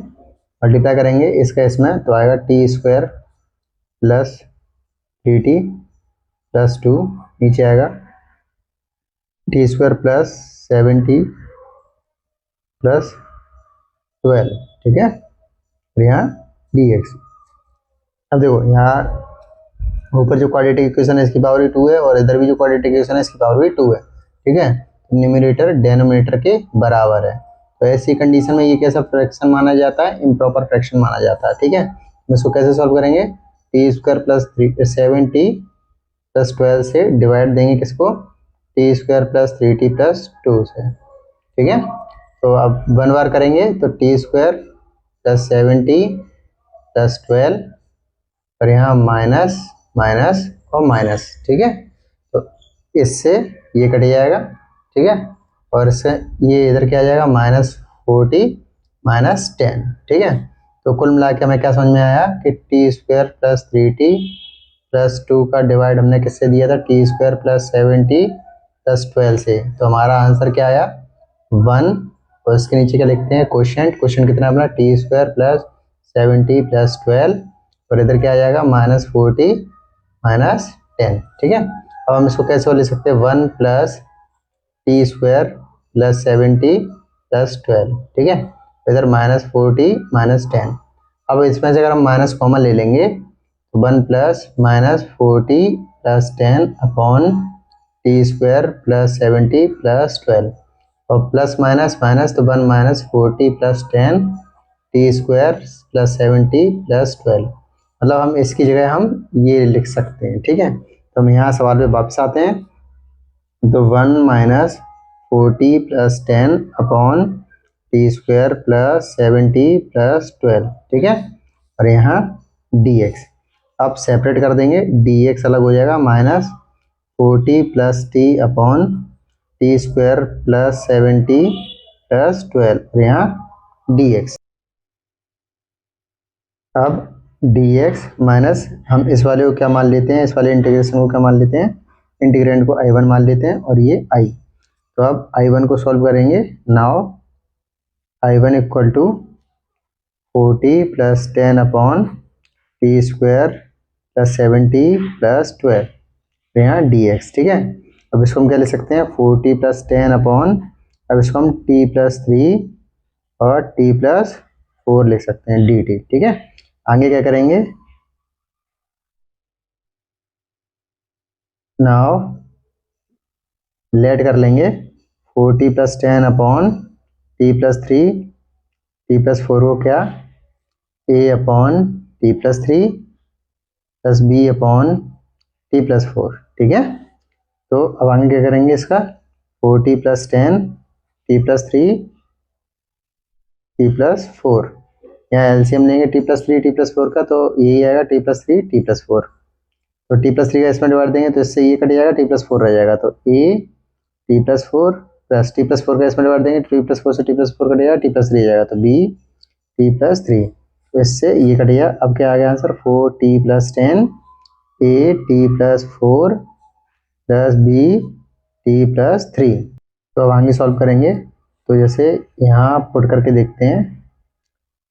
मल्टीप्लाई करेंगे इसका इसमें तो आएगा T square plus 3t plus 2, नीचे आएगा T square plus 7t plus 12। ठीक है, और यहाँ डी एक्स। अब देखो यहाँ ऊपर जो क्वाड्रेटिक इक्वेशन है इसकी पावर भी 2 है और इधर भी जो क्वाड्रेटिक इक्वेशन है इसकी पावर भी 2 है। ठीक है, न्यूमरेटर डेनोमिनेटर के बराबर है, तो ऐसी कंडीशन में ये कैसा फ्रैक्शन माना जाता है, इम्प्रॉपर फ्रैक्शन माना जाता है। ठीक है, इसको कैसे सॉल्व करेंगे, T square plus 7t plus 12 से डिवाइड देंगे किसको, T square plus 3t plus 2 से। ठीक है, तो अब 1 बार करेंगे तो T square plus 7t plus 12 और यहाँ माइनस माइनस और माइनस। ठीक है, तो इससे ये कट जाएगा। ठीक है, और इससे ये इधर क्या आ जाएगा -40 -10। ठीक है, तो कुल मिला के हमें क्या समझ में आया कि T square plus 3t plus 2 का डिवाइड हमने किससे दिया था, T square plus 7t plus 12 से। तो हमारा आंसर क्या आया 1, और इसके नीचे क्या लिखते हैं क्वोशिएंट, क्वोशिएंट कितना अपना T square plus 7t plus 12 और इधर क्या आ जाएगा -40 -10। ठीक है, अब हम इसको कैसे ले सकते हैं 1 plus T square plus 7t plus 12। ठीक है, इधर -40 -10। अब इसमें से अगर हम माइनस कॉमन ले लेंगे तो 1 plus -40 plus 10 upon t square plus 70 plus 12। और प्लस माइनस माइनस तो 1 minus 40 plus 10 T square plus 70 plus 12, मतलब हम इसकी जगह हम ये लिख सकते हैं। ठीक है, तो हम यहाँ सवाल पे वापस आते हैं। तो 1 minus 40 plus 10 upon t square plus 70 plus 12, ठीक है, और यहाँ dx अब सेपरेट कर देंगे, dx अलग हो जाएगा, minus 40 plus T upon t square plus 70 plus 12, और यहाँ dx। अब dx माइनस हम इस वाले को क्या मान लेते हैं, इस वाले इंटीग्रेशन को क्या मान लेते हैं, इंटीग्रेंड को i1 मान लेते हैं और ये i। तो अब i1 को सॉल्व करेंगे। Now i1 equal to 40 plus 10 upon t square plus 70 plus 12, तो यहाँ dx। ठीक है, अब इसको हम क्या ले सकते हैं, 40 प्लस 10 अपॉन, अब इसको हम t प्लस 3 और t प्लस 4 लिख सकते हैं dt। ठीक है, आगे क्या करेंगे, नाउ लेट कर लेंगे 40 plus 10 upon t plus 3, t plus 4 को क्या a upon t plus 3 plus b upon t plus 4। ठीक है, तो अब आगे क्या करेंगे, इसका 40 plus 10 t plus 3 t plus 4, यहाँ एलसीएम लेंगे t प्लस 3 t प्लस 4 का, तो यही आएगा t प्लस 3 t प्लस 4, तो t प्लस 3 का इसमें डिवाइड देंगे तो इससे ये कट जाएगा, t प्लस 4 रह जाएगा, तो a t plus 4 plus t plus 4 का इसमें डिवाइड देंगे, t प्लस 4 से t प्लस 4 कट जाएगा, t प्लस 3 जाएगा, तो b t प्लस 3, तो इससे ये कट गया। अब क्या आ गया answer, 4t plus 10 a t plus 4 plus b t plus 3। तो अब आगे सॉल्व करेंगे, तो जैसे यहाँ पुट करके देखते हैं,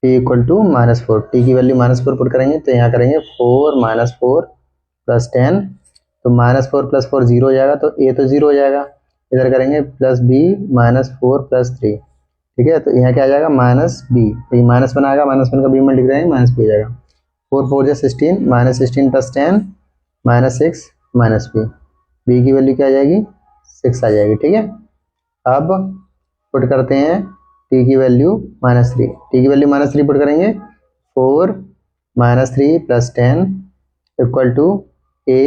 t इक्वल टू -4, टी की वैल्यू -4 पुट करेंगे, तो यहाँ करेंगे 4 -4 प्लस 10, तो -4 प्लस 4 0 हो जाएगा, तो a तो 0 हो जाएगा, इधर करेंगे प्लस b -4 प्लस 3। ठीक है, तो यहाँ क्या आ जाएगा, माइनस बी, तो ये माइनस बन आएगा, माइनस वन का बी में लिख रहे हैं, माइनस बी हो जाएगा, 4 4 16, -16 प्लस 10 -6 माइनस बी, बी की वैल्यू क्या आ जाएगी, 6 आ जाएगी। ठीक है, अब पुट करते हैं t की वैल्यू -3, t की वैल्यू -3 पुट करेंगे, 4 -3 plus 10 equal to a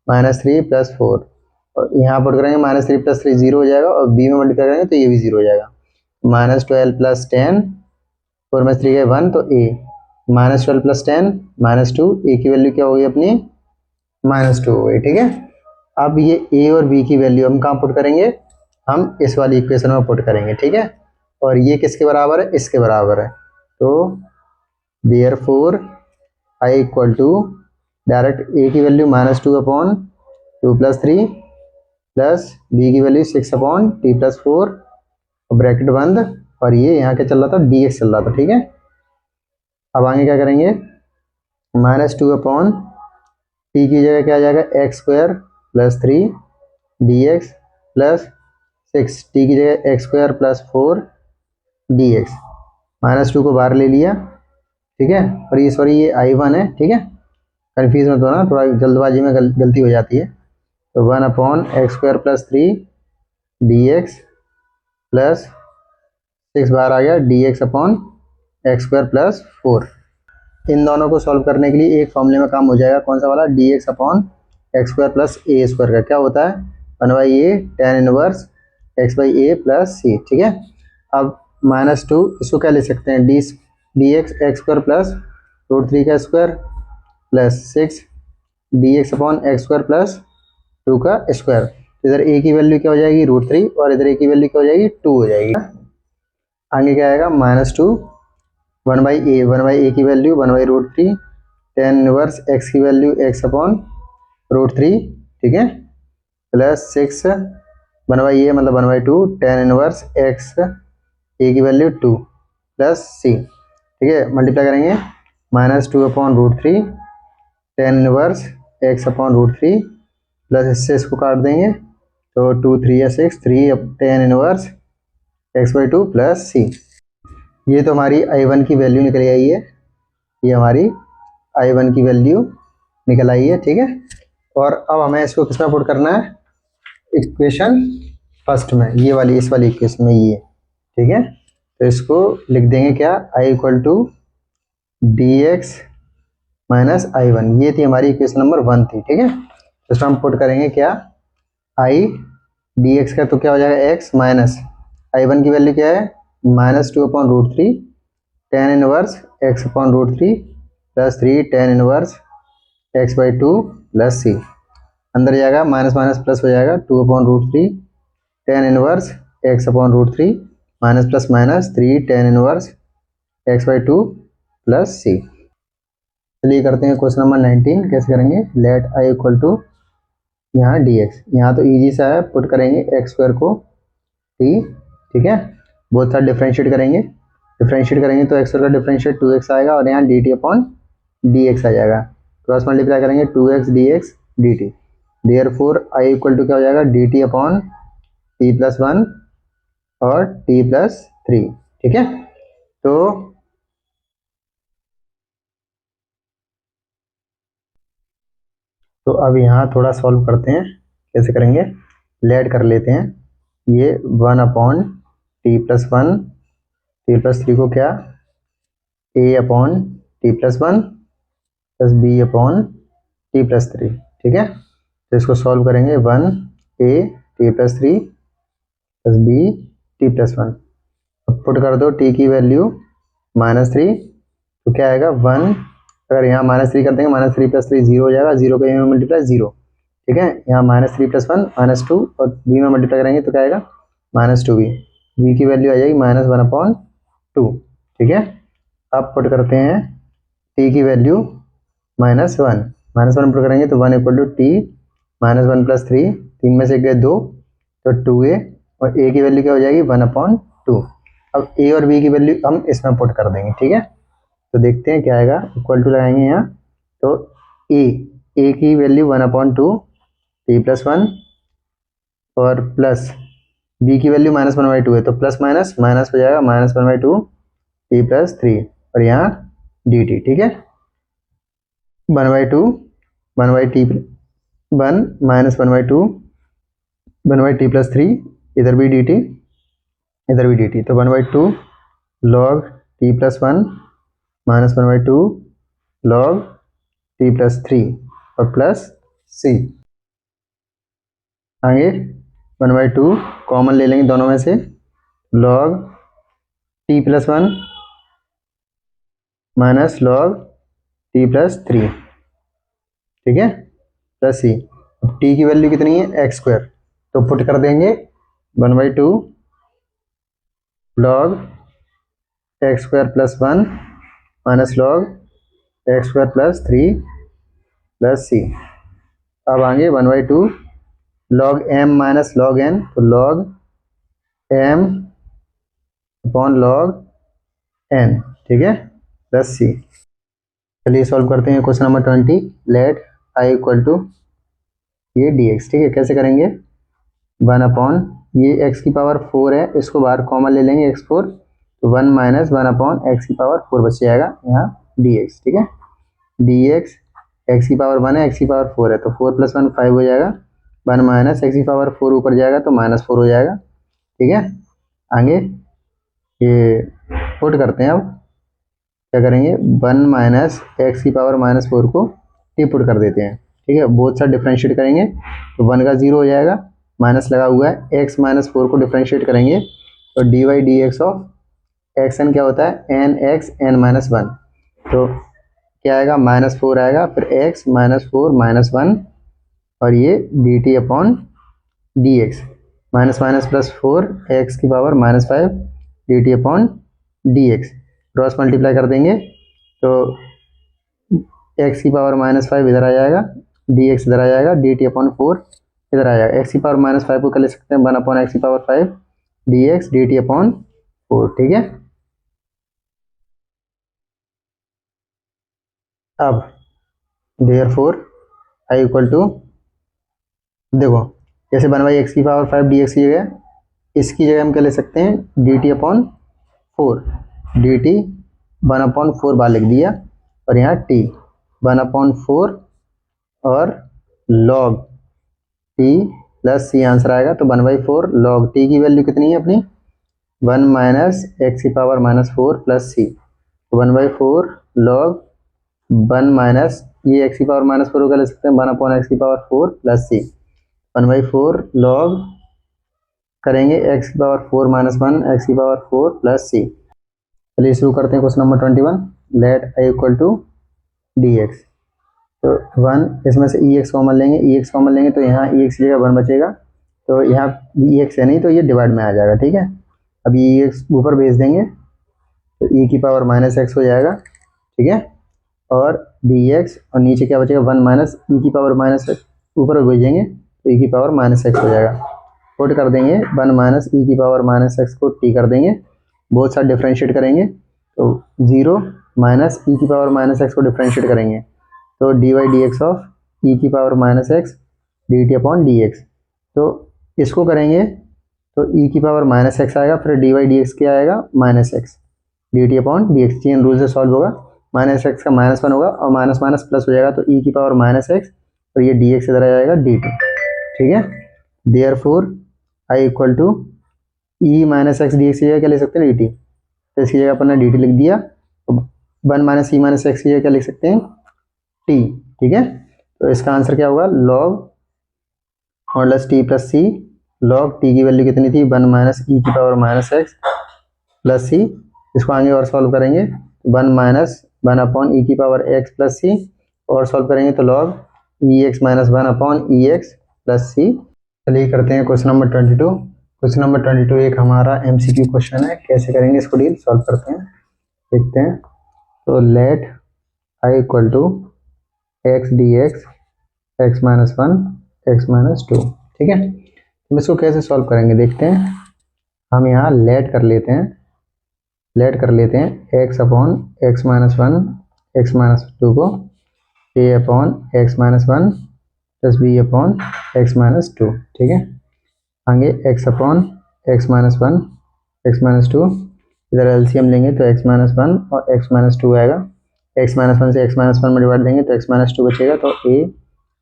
-3 plus 4, और यहाँ पुट करेंगे -3 प्लस 3 0 हो जाएगा, और b में मल्टीप्लाई करेंगे तो ये भी 0 हो जाएगा, -12 प्लस 10, 4 में 3 है 1, तो a -12 प्लस 10 -2, a की वैल्यू क्या होगी अपनी, -2 हो गई। ठीक है, अब ये a और b की वैल्यू हम कहाँ पुट करेंगे, हम इस वाली इक्वेशन में पुट करेंगे। ठीक है, और ये किसके बराबर है, इसके बराबर है, तो therefore i equal to direct a की value -2 upon 2 plus 3 plus b की value 6 upon t plus 4, bracket बंद, और ये यहाँ क्या चल रहा था, dx चल रहा था। ठीक है, अब आगे क्या करेंगे, -2 अपॉन t की जगह क्या आ जाएगा, x square plus 3 dx plus 6, t की जगह एक्स स्क्वायर प्लस 4 dx, -2 को बाहर ले लिया। ठीक है, और ये सॉरी ये i1 है। ठीक है, कन्फ्यूज मत होना, थोड़ा जल्दबाजी में गलती हो जाती है, तो 1 upon x square plus 3 dx plus 6 बाहर आ गया, dx upon x square plus 4। इन दोनों को सॉल्व करने के लिए एक फॉर्मूले में काम हो जाएगा, कौन सा वाला, dx upon x square plus a square का क्या होता है, 1/a tan inverse x by a plus सी। ठीक है, अब -2 इसको क्या ले सकते हैं, dx एक्स स्क्वायर प्लस √3 का square plus 6 dx upon x square plus 2 का स्क्वायर, इधर a की वैल्यू क्या हो जाएगी, √3, और इधर a की वैल्यू क्या हो जाएगी, 2 हो जाएगी। आगे क्या आएगा, -2 1/a की वैल्यू 1/√3 tan इनवर्स x की वैल्यू x अपॉन √3। ठीक है, प्लस 6 1/a मतलब 1/2 tan इनवर्स x a की वैल्यू 2 प्लस c। ठीक है, मल्टीप्लाई करेंगे, -2 upon √3 tan inverse x upon √3 plus इससे इसको काट देंगे, तो 2 3 या 6 3 tan inverse x/2 plus c। ये तो हमारी i1 की वैल्यू निकल आई है, ये हमारी i1 की वैल्यू निकल आई है। ठीक है, और अब हमें इसको किस में पुट करना है, इक्वेशन फर्स्ट में ये वाली, इस वाली इक्वेशन में ये, ठीक है। तो इसको लिख देंगे क्या, I equal to d x minus I one, ये थी हमारी इक्वेशन नंबर 1 थी, ठीक है। तो इसमें हम पुट करेंगे क्या, आई डी एक्स का तो क्या हो जाएगा एक्स, माइनस आई वन की वैल्यू क्या है -2/√3 tan inverse x upon √3 plus 3 tan inverse x/2 plus c, अंदर जाएगा माइनस माइनस प्लस हो जाएगा 2/√3 tan inverse x upon √3 minus plus minus 3 tan inverse x/2 plus c. चलिए करते हैं क्वेश्चन नंबर 19, कैसे करेंगे, लेट आई इक्वल टू यहाँ डी एक्स, यहाँ तो इजी सा है, पुट करेंगे एक्स स्क्वायर को टी, ठीक है, बहुत सारा डिफ्रेंशिएट करेंगे तो एक्स स्क्वायर का डिफ्रेंशिएट 2x आएगा और यहाँ d t upon d x आ जाएगा, क्रॉस मल्टीप्लाई करेंगे 2x dx dt, therefore I equal to क्या हो जाएगा d t upon t plus 1 और टी प्लस 3, ठीक है। तो अब यहाँ थोड़ा सॉल्व करते हैं, कैसे करेंगे, लेट कर लेते हैं, ये 1 upon t plus 1 t plus 3 को क्या a upon t plus 1 plus B upon t plus 3, ठीक है। तो इसको सॉल्व करेंगे, 1 a t plus 3 plus b t plus 1, अब पुट कर दो टी की वैल्यू -3, तो क्या आएगा 1, अगर यहाँ -3 कर देंगे -3 + 3 0 हो जाएगा, 0 का ए में मल्टीप्लाई 0, ठीक है। यहाँ -3 + 1 -2 और बी में मल्टीप्लाई करेंगे तो क्या आएगा -2b, बी की वैल्यू आ जाएगी -1/2, ठीक है। अब पुट करते हैं टी की वैल्यू -1 पुट करेंगे तो 1 = टी -1 + 3, 3 में से गए 2 तो 2a, और ए की वैल्यू क्या हो जाएगी 1/2। अब ए और बी की वैल्यू हम इसमें पुट कर देंगे, ठीक है। तो देखते हैं क्या आएगा, इक्वल टू लगाएंगे यहाँ, तो ए की वैल्यू 1/2 टी प्लस 1 और प्लस बी की वैल्यू -1/2 है, तो प्लस माइनस माइनस हो जाएगा -1/2 टी प्लस 3 और यहाँ डी टी, ठीक है, 1/2 1/t 1 -1/2 1/t प्लस 3, इधर भी डी टी इधर भी डी टी, तो 1/2 log t plus 1 -1/2 log t plus 3 और प्लस c, आगे 1/2 कॉमन ले लेंगे दोनों में से, log t plus 1 minus log t plus 3, ठीक है, प्लस c। अब t की वैल्यू कितनी है x², तो पुट कर देंगे 1/2 log x² plus 1 minus log x² plus 3 plus c। अब आगे 1/2 log m minus log n, तो log m upon log n, ठीक है, प्लस c। चलिए सॉल्व करते हैं question number 20, let I equal to ये dx, ठीक है, कैसे करेंगे, 1 अपॉन ये x की पावर 4 है, इसको बाहर कॉमन ले लेंगे x4, तो 1 - 1 अपॉन x की पावर 4 बच जाएगा यहाँ dx, ठीक है, dx x की पावर 1 है, x की पावर 4 है, तो 4 + 1 5 हो जाएगा, 1 - x की पावर 4 ऊपर जाएगा तो -4 हो जाएगा, ठीक है। आगे ये पुट करते हैं, अब क्या करेंगे, 1 - x की पावर -4 को टी पुट कर देते हैं, ठीक है, बहुत सारा डिफ्रेंशिएट करेंगे तो 1 का 0 हो जाएगा, माइनस लगा हुआ है, x - 4 को डिफ्रेंशिएट करेंगे तो dy dx ऑफ xn क्या होता है nx n-1, तो क्या आएगा -4 आएगा, फिर x -4 -1 और ये dt upon dx, minus minus plus 4 x की power -5 dt upon dx, cross multiply कर देंगे तो x की पावर -5 इधर आ जाएगा, dx इधर आ जाएगा, dt अपॉन 4 इधर आ जाएगा, x की पावर -5 को कर ले सकते हैं 1 अपॉन x की पावर 5 dx dt अपॉन 4, ठीक है। अब देयरफॉर आई इक्वल टू, देखो जैसे 1/x की पावर 5 dx की जगह, इसकी जगह हम क्या ले सकते हैं dt अपॉन 4, dt 1 अपॉन 4 बार लिख दिया, और यहाँ t 1 अपॉन 4 और log t plus c answer आएगा। तो 1/4 लॉग टी की वैल्यू कितनी है अपनी 1 माइनस एक्स की पावर -4 प्लस सी। तो 1/4 लॉग 1 माइनस ये एक्स की पावर -4 को ले सकते हैं 1/x की पावर 4 प्लस सी। 1/4 लॉग करेंगे एक्स की पावर 4 - 1 एक्स की पावर 4 प्लस सी। चलिए शुरू करते हैं question number 21। Let I equal to d x. तो 1 इसमें से ई एक्स कॉमन लेंगे, ई एक्स कॉमन लेंगे तो यहाँ ई एक्स की जगह 1 बचेगा। तो यहाँ ई एक्स है नहीं तो ये डिवाइड में आ जाएगा, ठीक है। अब ई एक्स ऊपर भेज देंगे तो ई की पावर -x हो जाएगा, ठीक है। और डी एक्स और नीचे क्या बचेगा 1 माइनस ई की पावर -x ऊपर भेजेंगे तो ई की पावर -x हो जाएगा। पुट कर देंगे 1 माइनस ई की पावर -x को टी कर देंगे, बहुत सारा डिफ्रेंशिएट करेंगे तो 0 माइनस ई की पावर -x को डिफ्रेंशिएट करेंगे तो d y d x of e की power -x d t upon d x. तो इसको करेंगे तो ई की पावर -x आएगा, फिर डी वाई डी एक्स क्या आएगा -x d t upon d x. Chain rule से सॉल्व होगा, -x का -1 होगा और माइनस माइनस प्लस हो जाएगा तो ई की पावर -x और ये डी एक्स इधर आ जाएगा डी टी, ठीक है। Therefore I equal to e -x d x की जगह क्या लिख सकते हैं डी टी। तो इसकी जगह अपन ने डी टी लिख दिया। 1 माइनस ई -x की जगह क्या लिख सकते हैं टी, ठीक है। तो इसका आंसर क्या होगा लॉग मॉडुलस टी प्लस सी। लॉग टी की वैल्यू कितनी थी 1 माइनस ई की पावर -x प्लस सी। इसको आगे और सॉल्व करेंगे 1 माइनस 1 अपॉन ई की पावर x प्लस सी और सॉल्व करेंगे तो लॉग ई एक्स माइनस 1 अपॉन ई एक्स प्लस सी। चलिए करते हैं क्वेश्चन नंबर 22। क्वेश्चन नंबर 22 एक हमारा एमसीक्यू क्वेश्चन है। कैसे करेंगे इसको डील सॉल्व करते हैं, देखते हैं। तो let I equal to x d x x minus 1 x minus 2, ठीक है। हम इसको कैसे सॉल्व करेंगे देखते हैं। हम यहाँ लेट कर लेते हैं, लेट कर लेते हैं x upon x minus 1 x minus 2 को a upon x minus 1 plus B upon x minus 2, ठीक है। आगे x upon x minus 1 x minus 2, इधर एलसीएम लेंगे तो एक्स माइनस 1 और एक्स माइनस 2 आएगा। एक्स माइनस 1 से एक्स माइनस 1 में डिवाइड देंगे तो एक्स माइनस 2 बचेगा तो ए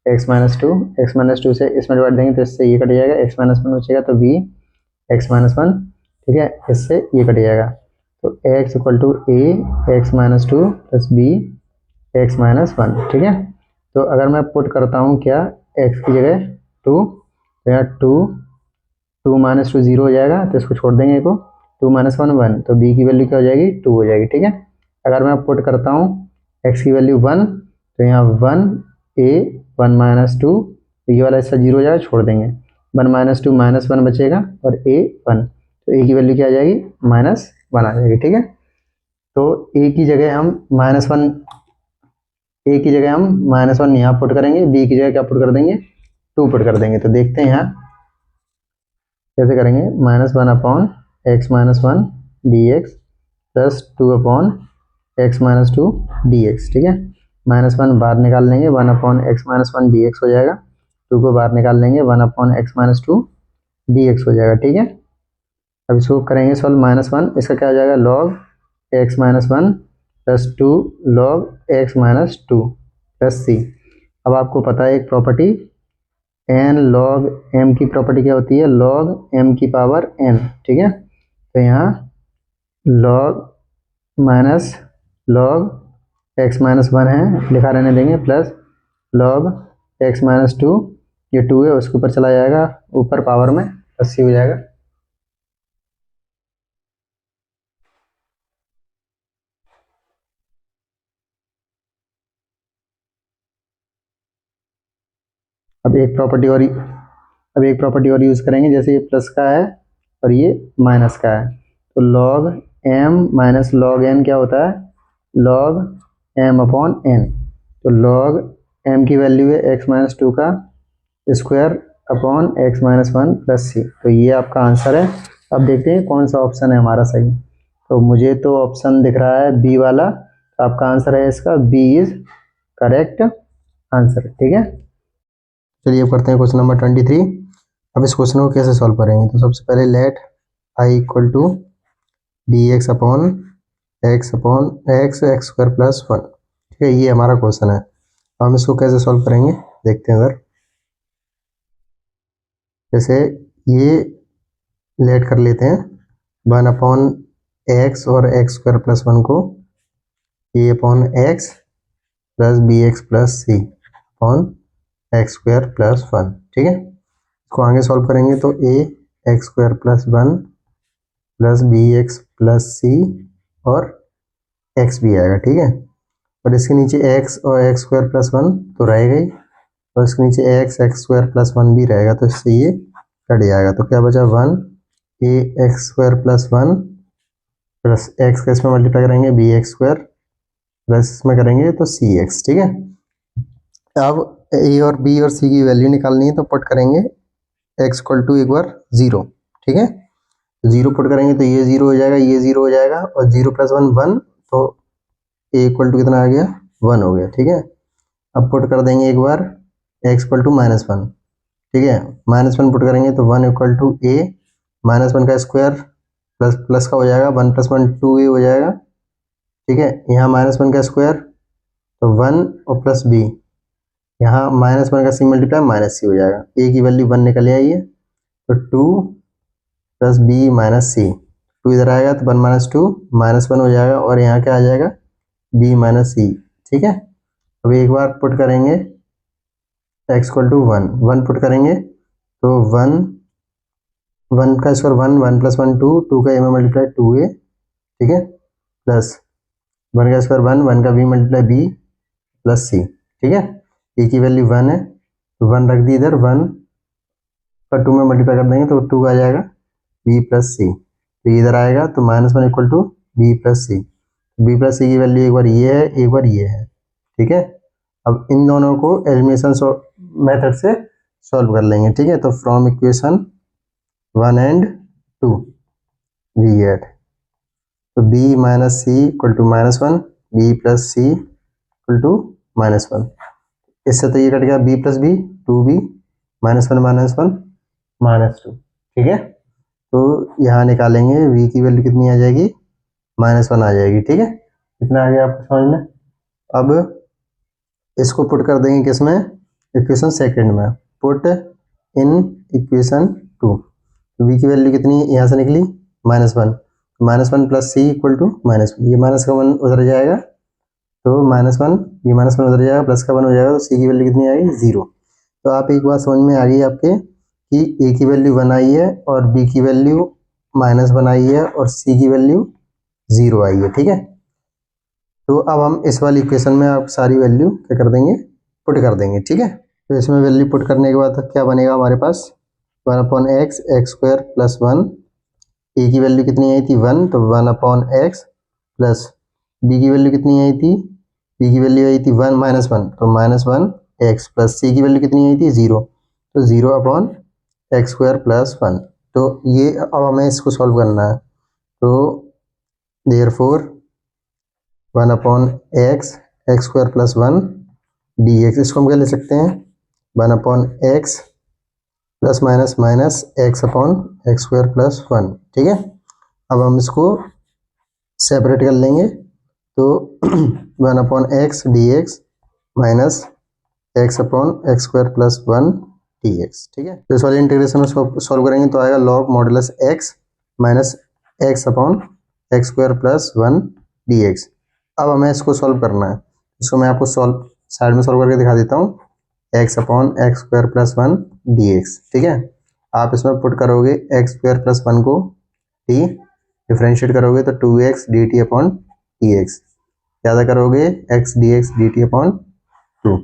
एक्स माइनस 2, एक्स माइनस 2 से इसमें डिवाइड देंगे तो इससे ये कट जाएगा, एक्स माइनस 1 बचेगा तो बी एक्स माइनस 1, ठीक है, इससे ये कट जाएगा। तो x equal to a x minus 2 plus B x minus 1, ठीक है। तो अगर मैं पुट करता हूँ क्या एक्स की जगह 2 तो यहाँ 2 माइनस 2 0 हो जाएगा तो इसको छोड़ देंगे को 2 माइनस 1 1 तो बी की वैल्यू क्या हो जाएगी 2 हो जाएगी, ठीक है। अगर मैं पुट करता हूँ एक्स की वैल्यू 1 तो यहाँ 1 ए 1 माइनस 2 ये वाला इससे 0 हो जाएगा, छोड़ देंगे 1 माइनस 2 माइनस 1 बचेगा और ए 1 तो ए की वैल्यू क्या आ जाएगी -1 आ जाएगी, ठीक है। तो ए की जगह हम -1 ए की जगह हम -1 यहाँ पुट करेंगे, बी की जगह क्या पुट कर देंगे 2 पुट कर देंगे। तो देखते हैं यहाँ कैसे करेंगे -1 upon x minus 1 D x plus 2 upon x minus 2 D x, ठीक है। -1 बाहर निकाल लेंगे 1 upon x minus 1 D x हो जाएगा, 2 को बाहर निकाल लेंगे 1 upon x minus 2 D x हो जाएगा, ठीक है। अब इसको करेंगे सॉल्व -1, इसका क्या हो जाएगा log x minus 1 plus 2 log x minus 2 plus c. अब आपको पता है एक प्रॉपर्टी एन लॉग एम की प्रॉपर्टी क्या होती है लॉग एम की पावर एन, ठीक है। तो यहाँ log minus log x minus 1 है लिखा रहने देंगे प्लस लॉग एक्स माइनस 2 ये 2 है उसके ऊपर चला जाएगा ऊपर पावर में प्लस सी हो जाएगा। अब एक प्रॉपर्टी और यूज़ करेंगे, जैसे ये प्लस का है और ये माइनस का है तो log m minus log n क्या होता है लॉग एम अपॉन एन। तो लॉग एम की वैल्यू है एक्स माइनस 2 का square upon x minus 1 plus सी। तो ये आपका आंसर है। अब देखते हैं कौन सा ऑप्शन है हमारा सही। तो मुझे तो ऑप्शन दिख रहा है बी वाला, तो आपका आंसर है इसका बी इज करेक्ट आंसर, ठीक है। चलिए अब करते हैं क्वेश्चन नंबर 23। अब इस क्वेश्चन को कैसे सॉल्व करेंगे तो सबसे पहले let I equal to d x upon x square plus 1, ठीक है। ये हमारा क्वेश्चन है, हम इसको कैसे सॉल्व करेंगे देखते हैं। अगर जैसे ये लेट कर लेते हैं 1/x और x² + 1 को a/x + bx + c upon x² + 1, ठीक है। इसको आगे सॉल्व करेंगे तो a(x² + 1 + bx + c और x भी आएगा, ठीक है। और इसके नीचे x और x² + 1 तो रहेगा ही, और इसके नीचे x(x² + 1 भी रहेगा, तो इससे ये कट जाएगा। तो क्या बचा 1 a(x² + 1 प्लस x का इसमें मल्टीप्लाई करेंगे bx² प्लस इसमें करेंगे तो cx, ठीक है। अब a और b और c की वैल्यू निकालनी है, तो पुट करेंगे x = एक बार 0, ठीक है। 0 पुट करेंगे तो ये 0 हो जाएगा, ये 0 हो जाएगा, और 0 + 1 1, तो a = कितना आ गया 1 हो गया, ठीक है। अब पुट कर देंगे एक बार x = -1, ठीक है। -1 पुट करेंगे तो 1 = a, -1 का स्क्वायर प्लस प्लस का हो जाएगा, 1 + 1 2a हो जाएगा, ठीक है। यहाँ -1 का स्क्वायर तो 1 और प्लस b, यहाँ -1 का c मल्टीप्लाई -c हो जाएगा, a की वैल्यू 1 निकल आई है, तो 2 + b - c, 2 इधर आएगा तो 1 - 2 -1 हो जाएगा, और यहाँ क्या आ जाएगा b - c, ठीक है। अब एक बार पुट करेंगे x = 1, 1 पुट करेंगे तो 1 का स्क्वायर 1, 1 + 1 2, 2 का a में मल्टीप्लाई 2a, ठीक है, प्लस 1 का स्क्वायर 1, 1 का b मल्टीप्लाई b + c, ठीक है। a की वैल्यू 1 है तो 1 रख दी इधर, 1 का 2 में मल्टीप्लाई कर देंगे तो 2 आ जाएगा b + c, तो इधर आएगा तो -1 = b + c, b + c की वैल्यू एक बार ये है, एक बार ये है, ठीक है। अब इन दोनों को एलिमिनेशन मेथड से सॉल्व कर लेंगे, ठीक है। तो from equation 1 and 2 we get तो b - c = -1, b + c = -1, इससे तो ये कट गया b + b 2b, -1 -1 -2, ठीक है। तो यहाँ निकालेंगे v की वैल्यू कितनी आ जाएगी -1 आ जाएगी, ठीक है। कितना आ गया आपको समझ में। अब इसको पुट कर देंगे किसमें, इक्वेशन सेकंड में, पुट इन इक्वेशन 2, v की वैल्यू कितनी यहाँ से निकली -1, -1 + c = -1, ये माइनस का 1 उधर जाएगा तो -1, ये -1 उधर जाएगा, प्लस का 1 हो जाएगा, तो c की वैल्यू कितनी आएगी 0। तो आप एक बात समझ में आ गई आपके कि a की वैल्यू 1 आई है, और b की वैल्यू -1 आई है, और c की वैल्यू 0 आई है, ठीक है। तो अब हम इस वाली इक्वेशन में आप सारी वैल्यू क्या कर देंगे, पुट कर देंगे, ठीक है। तो इसमें वैल्यू पुट करने के बाद क्या बनेगा हमारे पास 1/x x² + 1, a की वैल्यू कितनी आई थी 1, तो 1/x प्लस b की वैल्यू कितनी आई थी, b की वैल्यू आई थी 1 -1, तो -1x प्लस c की वैल्यू कितनी आई थी 0, तो 0/x² + 1। तो ये अब हमें इसको सॉल्व करना है, तो देयरफॉर 1/x x² + 1 dx, इसको हम क्या ले सकते हैं 1/x ± -x/x² + 1, ठीक है। अब हम इसको सेपरेट कर लेंगे, तो 1/x dx minus x/x² + 1 dx, ठीक है। तो इस वाले इंटीग्रेशन में सॉल्व करेंगे तो आएगा log modulus x minus x/x² + 1 dx। अब हमें इसको सॉल्व करना है, इसको मैं आपको साइड में सॉल्व करके दिखा देता हूँ, x/x² + 1 dx, ठीक है। आप इसमें पुट करोगे x² + 1 को d, डिफ्रेंशिएट करोगे तो 2x dt/dx, ज़्यादा करोगे x dx dt/2।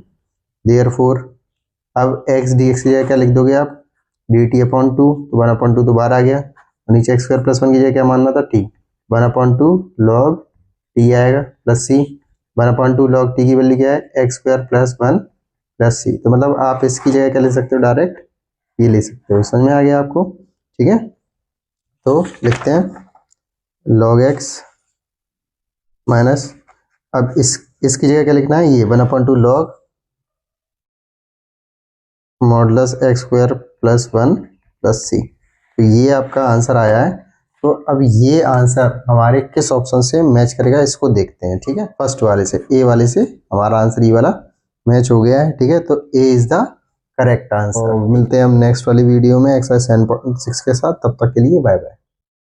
देयरफॉर अब x dx की जगह क्या लिख दोगे आप dt/2, तो 1/2 तो बाहर आ गया, और नीचे x² + 1 की जगह क्या मानना था t, 1/2 log t आएगा प्लस c, 1/2 log t की वैल्यू क्या है x² + 1 + c। तो मतलब आप इसकी जगह क्या ले सकते हो, डायरेक्ट ये ले सकते हो। समझ में आ गया आपको, ठीक है। तो लिखते हैं log x माइनस, अब इसकी जगह क्या लिखना है, ये 1/2 log मॉडुलस x² + 1 + c। तो ये आपका आंसर आया है। तो अब ये आंसर हमारे किस ऑप्शन से मैच करेगा इसको देखते हैं, ठीक है। फर्स्ट वाले से, ए वाले से हमारा आंसर ये वाला मैच हो गया है, ठीक है। तो ए इज द करेक्ट आंसर। मिलते हैं हम नेक्स्ट वाली वीडियो में एक्सरसाइज 7.6 के साथ, तब तक के लिए बाय बाय।